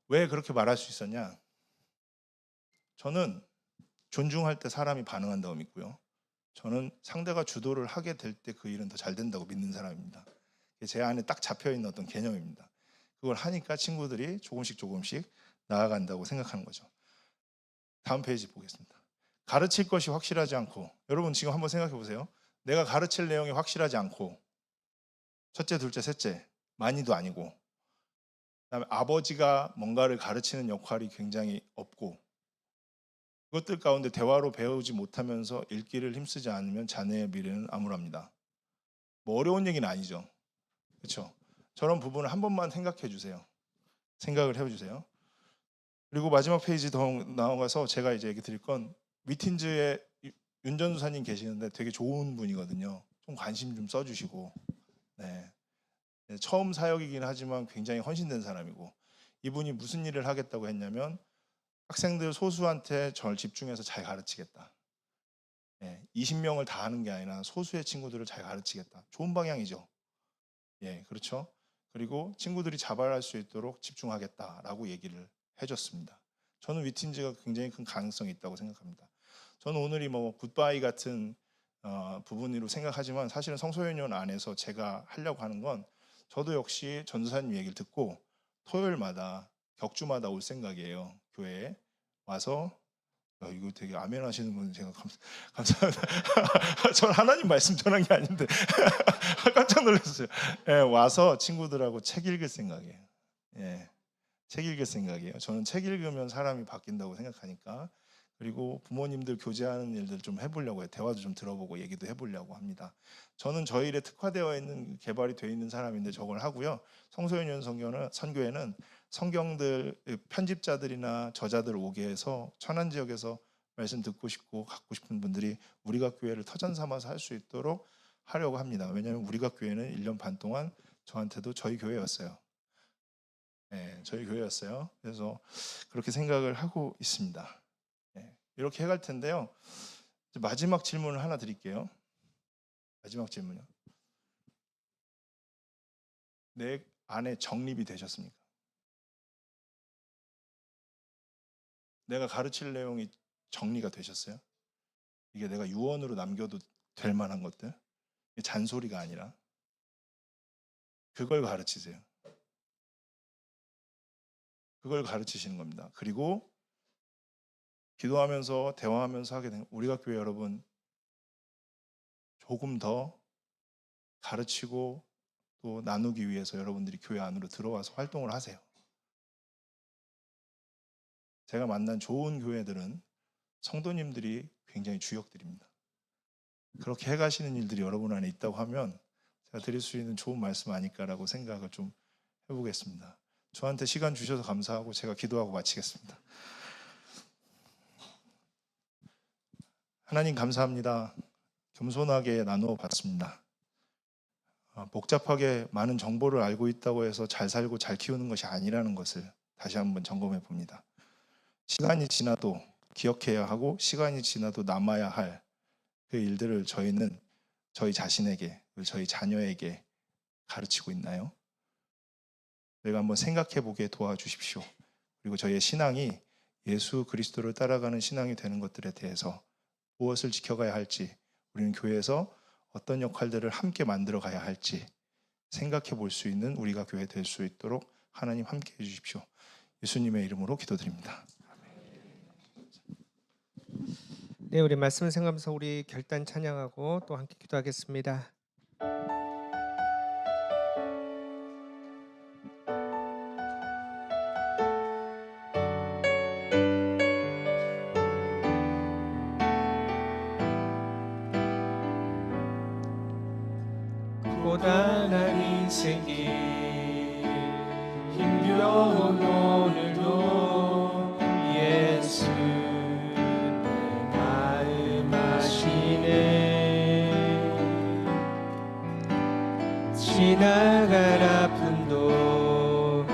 왜 그렇게 말할 수 있었냐? 저는 존중할 때 사람이 반응한다고 믿고요. 저는 상대가 주도를 하게 될 때 그 일은 더 잘 된다고 믿는 사람입니다. 제 안에 딱 잡혀있는 어떤 개념입니다. 그걸 하니까 친구들이 조금씩 나아간다고 생각하는 거죠. 다음 페이지 보겠습니다. 가르칠 것이 확실하지 않고, 여러분 지금 한번 생각해 보세요. 내가 가르칠 내용이 확실하지 않고, 첫째, 둘째, 셋째, 많이도 아니고, 그다음에 아버지가 뭔가를 가르치는 역할이 굉장히 없고, 그것들 가운데 대화로 배우지 못하면서 읽기를 힘쓰지 않으면 자네의 미래는 암울합니다. 뭐 어려운 얘기는 아니죠. 그렇죠? 저런 부분을 한 번만 생각해 주세요. 생각을 해주세요. 그리고 마지막 페이지 더 나아가서 제가 이제 얘기 드릴 건, 위틴즈에 윤 전사님 계시는데 되게 좋은 분이거든요. 좀 관심 좀 써주시고, 네. 처음 사역이긴 하지만 굉장히 헌신된 사람이고, 이분이 무슨 일을 하겠다고 했냐면, 학생들 소수한테 저를 집중해서 잘 가르치겠다. 20명을 다 하는 게 아니라 소수의 친구들을 잘 가르치겠다. 좋은 방향이죠. 예, 그렇죠. 그리고 친구들이 자발할 수 있도록 집중하겠다라고 얘기를 해줬습니다. 저는 위틴즈가 굉장히 큰 가능성이 있다고 생각합니다. 저는 오늘이 뭐 굿바이 같은 부분으로 생각하지만, 사실은 성소유년 안에서 제가 하려고 하는 건, 저도 역시 전도사님 얘기를 듣고 토요일마다 격주마다 올 생각이에요. 교회에 와서, 이거 되게 아멘 하시는 분 제가 감사합니다. 전 하나님 말씀 전한 게 아닌데 깜짝 놀랐어요. 와서 친구들하고 책 읽을 생각이에요. 책 읽을 생각이에요. 저는 책 읽으면 사람이 바뀐다고 생각하니까. 그리고 부모님들 교제하는 일들 좀 해보려고 해요. 대화도 좀 들어보고 얘기도 해보려고 합니다. 저는 저 일에 특화되어 있는, 개발이 되어 있는 사람인데 저걸 하고요. 성소유년 선교회는 성경들 편집자들이나 저자들 오게 해서 천안 지역에서 말씀 듣고 싶고 갖고 싶은 분들이 우리가 교회를 터전 삼아서 할 수 있도록 하려고 합니다. 왜냐하면 우리가 교회는 1년 반 동안 저한테도 저희 교회였어요. 저희 교회였어요. 그래서 그렇게 생각을 하고 있습니다. 이렇게 해갈 텐데요. 마지막 질문을 하나 드릴게요. 마지막 질문이요. 내 안에 정립이 되셨습니까? 내가 가르칠 내용이 정리가 되셨어요? 이게 내가 유언으로 남겨도 될 만한 것들, 잔소리가 아니라 그걸 가르치세요. 그걸 가르치시는 겁니다. 그리고 기도하면서 대화하면서 하게 된, 우리가 교회 여러분 조금 더 가르치고 또 나누기 위해서 여러분들이 교회 안으로 들어와서 활동을 하세요. 제가 만난 좋은 교회들은 성도님들이 굉장히 주역들입니다. 그렇게 해가시는 일들이 여러분 안에 있다고 하면 제가 드릴 수 있는 좋은 말씀 아닐까라고 생각을 좀 해보겠습니다. 저한테 시간 주셔서 감사하고 제가 기도하고 마치겠습니다. 하나님 감사합니다. 겸손하게 나누어 봤습니다. 복잡하게 많은 정보를 알고 있다고 해서 잘 살고 잘 키우는 것이 아니라는 것을 다시 한번 점검해 봅니다. 시간이 지나도 기억해야 하고 시간이 지나도 남아야 할 그 일들을 저희는 저희 자신에게, 저희 자녀에게 가르치고 있나요? 저희가 한번 생각해 보게 도와주십시오. 그리고 저희의 신앙이 예수 그리스도를 따라가는 신앙이 되는 것들에 대해서 무엇을 지켜가야 할지, 우리는 교회에서 어떤 역할들을 함께 만들어 가야 할지 생각해 볼 수 있는 우리가 교회 될 수 있도록 하나님 함께 해주십시오. 예수님의 이름으로 기도드립니다. 네, 우리 말씀을 생각하면서 우리 결단 찬양하고 또 함께 기도하겠습니다. 고단한 인생길 힘겨운 오늘도 예수 내 마음 아시네. 지나갈 아픔도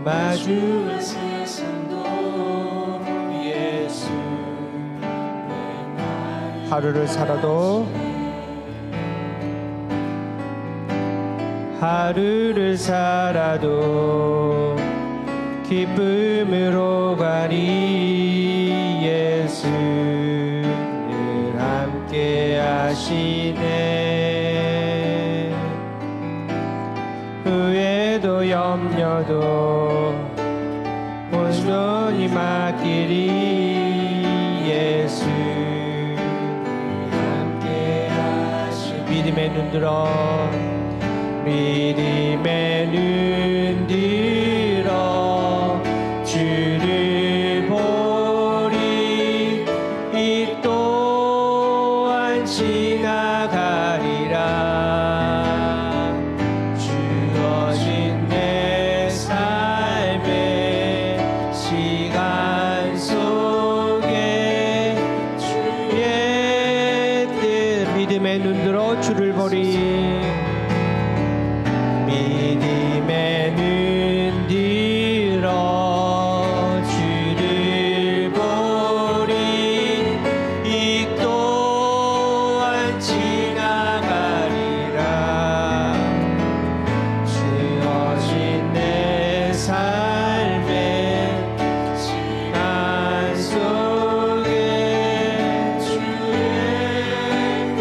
마주할 세상도 예수 내 마음 하루를 살아도 하루를 살아도 기쁨으로 가리 예수 늘 함께 하시네. 후회도 염려도 온전히 맡기리 예수 늘 함께 하시네. 믿음의 눈 들어 믿음의 눈 들어 주를 보리. 이 또한 지나가리라. 주어진 내 삶의 시간 속에 주의 뜻. 믿음의 눈 들어 주를 보리. 믿음의 눈 들어 주를 보리. 이 또한 지나가리라. 주어진 내 삶의 시간 속에 주의 뜻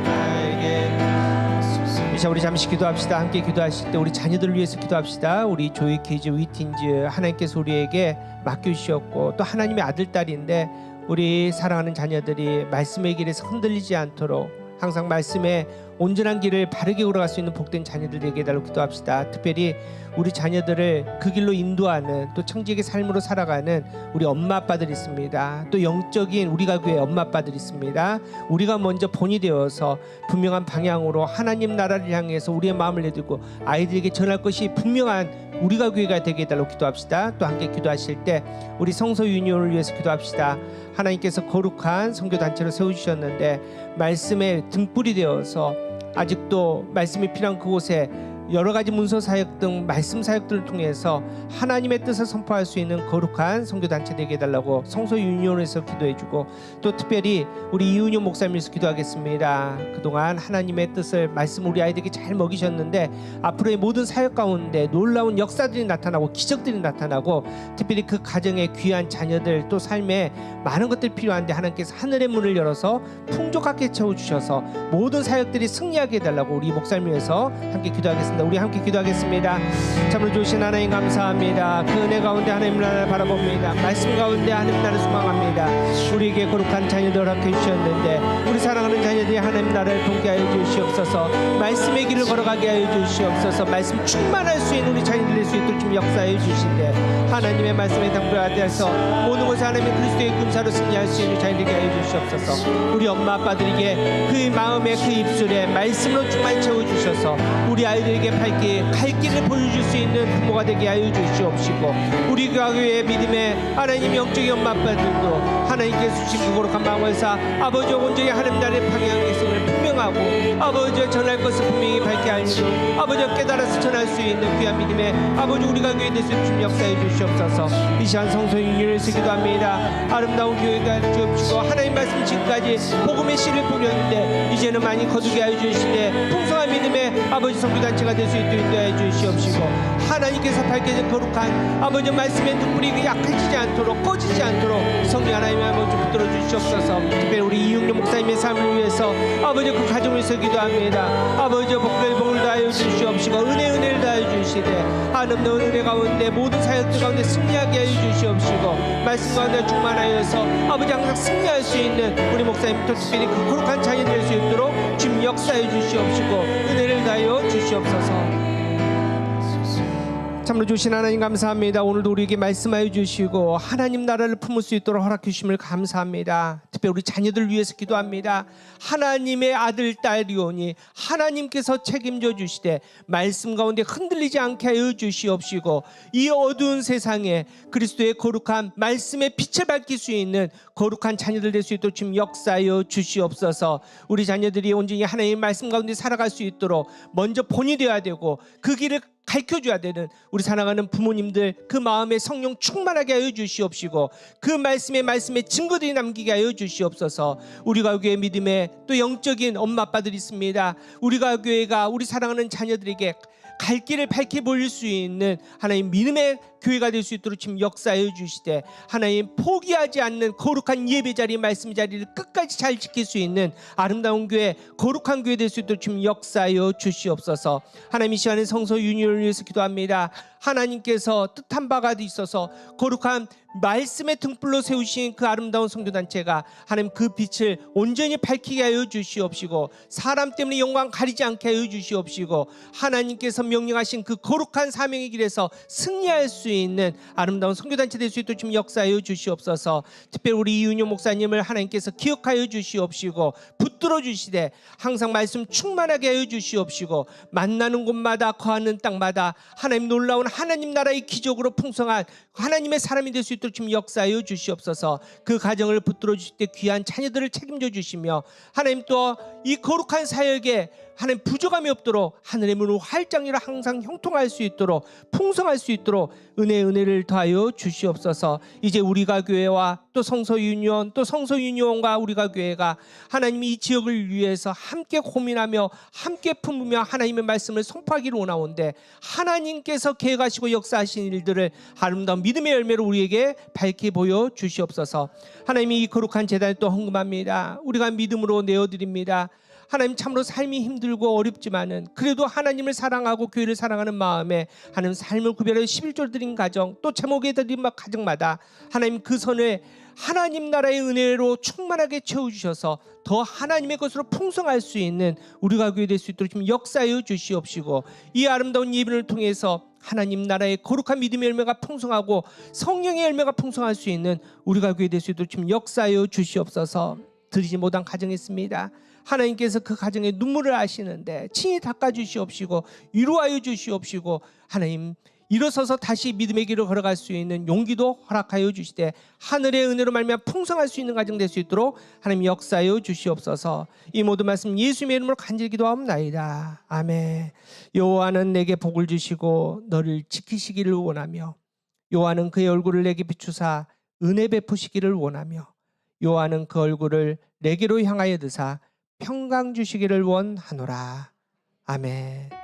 알게 하소서. 자, 우리 잠시 기도합시다. 함께 기도하실 때 우리 자녀들을 위해서 기도합시다. 우리 조이 키즈 위틴즈 하나님께서 우리에게 맡겨주셨고 또 하나님의 아들 딸인데 우리 사랑하는 자녀들이 말씀의 길에서 흔들리지 않도록 항상 말씀의 온전한 길을 바르게 걸어갈 수 있는 복된 자녀들에게 달로 기도합시다. 특별히 우리 자녀들을 그 길로 인도하는 또 청지기의 삶으로 살아가는 우리 엄마 아빠들이 있습니다. 또 영적인 우리 가구의 엄마 아빠들이 있습니다. 우리가 먼저 본이 되어서 분명한 방향으로 하나님 나라를 향해서 우리의 마음을 내두고 아이들에게 전할 것이 분명한 우리 가구가 되게 해달라고 기도합시다. 또 함께 기도하실 때 우리 성서 유니온을 위해서 기도합시다. 하나님께서 거룩한 선교단체를 세워주셨는데 말씀의 등불이 되어서 아직도 말씀이 필요한 그곳에 여러 가지 문서 사역 등 말씀 사역들을 통해서 하나님의 뜻을 선포할 수 있는 거룩한 선교단체 되게 해달라고 성서 유니온에서 기도해주고 또 특별히 우리 이은효 목사님에서 기도하겠습니다. 그동안 하나님의 뜻을 말씀 우리 아이들에게 잘 먹이셨는데 앞으로의 모든 사역 가운데 놀라운 역사들이 나타나고 기적들이 나타나고 특별히 그 가정의 귀한 자녀들 또 삶에 많은 것들이 필요한데 하나님께서 하늘의 문을 열어서 풍족하게 채워주셔서 모든 사역들이 승리하게 해달라고 우리 목사님 위해서 함께 기도하겠습니다. 우리 함께 기도하겠습니다. 참으로 좋으신 하나님 감사합니다. 그 은혜 가운데 하나님 나라를 바라봅니다. 말씀 가운데 하나님 나라를 소망합니다. 우리에게 거룩한 자녀들 허락해 주셨는데 우리 사랑하는 자녀 자녀들이 하나님 나라를 돕게 하여 주시옵소서. 말씀의 길을 걸어가게 하여 주시옵소서. 말씀 충만할 수 있는 우리 자녀들 될 수 있도록 좀 역사해 주신대 하나님의 말씀에 당부하여서 모든 것을 하나님의 그리스도의 군사로 승리할 수 있는 자녀들에게 하여 주시옵소서. 우리 엄마 아빠들에게 그 마음에 그 입술에 말씀으로 충만히 채워주셔서 우리 아이들에게 갈 길을 보여줄 수 있는 부모가 되게 하여 주시옵시고, 우리 교회의 믿음의 하나님 영적인 엄마 아빠들도 하나님께서 주신 그 거룩한 마음에서 아버지와 온전히 하나님 나라의 방향의 것을 분명하고 아버지와 전할 것을 분명히 밝게 알고 아버지와 깨달아서 전할 수 있는 귀한 믿음의 아버지 우리가 교회 될수 있는 역사해 주시옵소서. 이 시간 성소 윤율을 쓰기도 합니다. 아름다운 교회가 주옵시고 하나님 말씀 지금까지 복음의 씨를 뿌렸는데 이제는 많이 거두게 하여 주시되 풍성한 믿음의 아버지 성교단체가 될 수 있도록 인도하여 주시옵시고, 하나님께서 밝혀진 거룩한 아버지 말씀의 눈물이 약해지지 않도록 꺼지지 않도록 성령 하나님의 아버지 붙들어 주시옵소서. 특별히 우리 이윤경 목사님의 삶을 위해서 아버지 그 가정을 위해서 기도합니다. 아버지 복을 다하여 주시옵시고 은혜를 다하여 주시되 아름다운 은혜 가운데 모든 사역들 가운데 승리하게 하여 주시옵시고 말씀 가운데 충만하여서 아버지 항상 승리할 수 있는 우리 목사님도 특별히 그 거룩한 자녀 될 수 있도록 주님 역사해 주시옵시고 은혜를 다하여 주시옵소서. 참으로 주신 하나님 감사합니다. 오늘도 우리에게 말씀하여 주시고 하나님 나라를 품을 수 있도록 허락해 주심을 감사합니다. 특별히 우리 자녀들 위해서 기도합니다. 하나님의 아들 딸이오니 하나님께서 책임져 주시되 말씀 가운데 흔들리지 않게 하여 주시옵시고 이 어두운 세상에 그리스도의 거룩한 말씀의 빛을 밝힐 수 있는 거룩한 자녀들 될 수 있도록 지금 역사하여 주시옵소서. 우리 자녀들이 온전히 하나님의 말씀 가운데 살아갈 수 있도록 먼저 본이 되어야 되고 그 길을 가르쳐줘야 되는 우리 사랑하는 부모님들 그 마음에 성령 충만하게 하여 주시옵시고 그 말씀의 증거들이 남기게 하여 주시옵소서. 우리가 교회 믿음에 또 영적인 엄마 아빠들이 있습니다. 우리가 교회가 우리 사랑하는 자녀들에게 갈 길을 밝혀 보일 수 있는 하나님 믿음의 교회가 될 수 있도록 지금 역사해 주시되 하나님 포기하지 않는 거룩한 예배 자리 말씀 자리를 끝까지 잘 지킬 수 있는 아름다운 교회 거룩한 교회 될 수 있도록 지금 역사하여 주시옵소서. 하나님 이 시간에 성소 윤희를 위해서 기도합니다. 하나님께서 뜻한 바가 있어서 거룩한 말씀의 등불로 세우신 그 아름다운 성도단체가 하나님 그 빛을 온전히 밝히게 하여 주시옵시고 사람 때문에 영광 가리지 않게 하여 주시옵시고 하나님께서 명령하신 그 거룩한 사명의 길에서 승리할 수 있는 아름다운 성도단체 될 수 있도록 좀 역사하여 주시옵소서. 특별히 우리 이윤용 목사님을 하나님께서 기억하여 주시옵시고 붙들어 주시되 항상 말씀 충만하게 하여 주시옵시고 만나는 곳마다 거하는 땅마다 하나님 놀라운 하나님 나라의 기적으로 풍성한 하나님의 사람이 될 수 있도록 좀 역사하여 주시옵소서. 그 가정을 붙들어 주실 때 귀한 자녀들을 책임져 주시며 하나님 또 이 거룩한 사역에 하나님 부족함이 없도록 하늘의 문을 활짝 열어 항상 형통할 수 있도록 풍성할 수 있도록 은혜를 더하여 주시옵소서. 이제 우리가 교회와 또 성소윤희원 또 성소윤희원과 우리가 교회가 하나님이 이 지역을 위해서 함께 고민하며 함께 품으며 하나님의 말씀을 선포하기를 원하오는데 하나님께서 계획하시고 역사하신 일들을 아름다운 믿음의 열매로 우리에게 밝히 보여 주시옵소서. 하나님이 이 거룩한 제단을 또 헌금합니다. 우리가 믿음으로 내어드립니다. 하나님 참으로 삶이 힘들고 어렵지만은 그래도 하나님을 사랑하고 교회를 사랑하는 마음에 하나님 삶을 구별하여 11조를 드린 가정 또 제목에 드린 가정마다 하나님 그 선에 하나님 나라의 은혜로 충만하게 채워주셔서 더 하나님의 것으로 풍성할 수 있는 우리가 교회 될 수 있도록 좀 역사하여 주시옵시고 이 아름다운 예배를 통해서 하나님 나라의 거룩한 믿음의 열매가 풍성하고 성령의 열매가 풍성할 수 있는 우리가 교회 될 수 있도록 좀 역사하여 주시옵소서. 드리지 못한 가정이 있습니다. 하나님께서 그 가정에 눈물을 아시는데 친히 닦아주시옵시고 위로하여 주시옵시고 하나님 일어서서 다시 믿음의 길을 걸어갈 수 있는 용기도 허락하여 주시되 하늘의 은혜로 말미암아 풍성할 수 있는 가정 될 수 있도록 하나님 역사하여 주시옵소서. 이 모든 말씀 예수님의 이름으로 간절히 기도하옵나이다. 아멘. 여호와는 내게 복을 주시고 너를 지키시기를 원하며 여호와는 그의 얼굴을 내게 비추사 은혜 베푸시기를 원하며 여호와는 그 얼굴을 내게로 향하여 드사 평강 주시기를 원하노라. 아멘.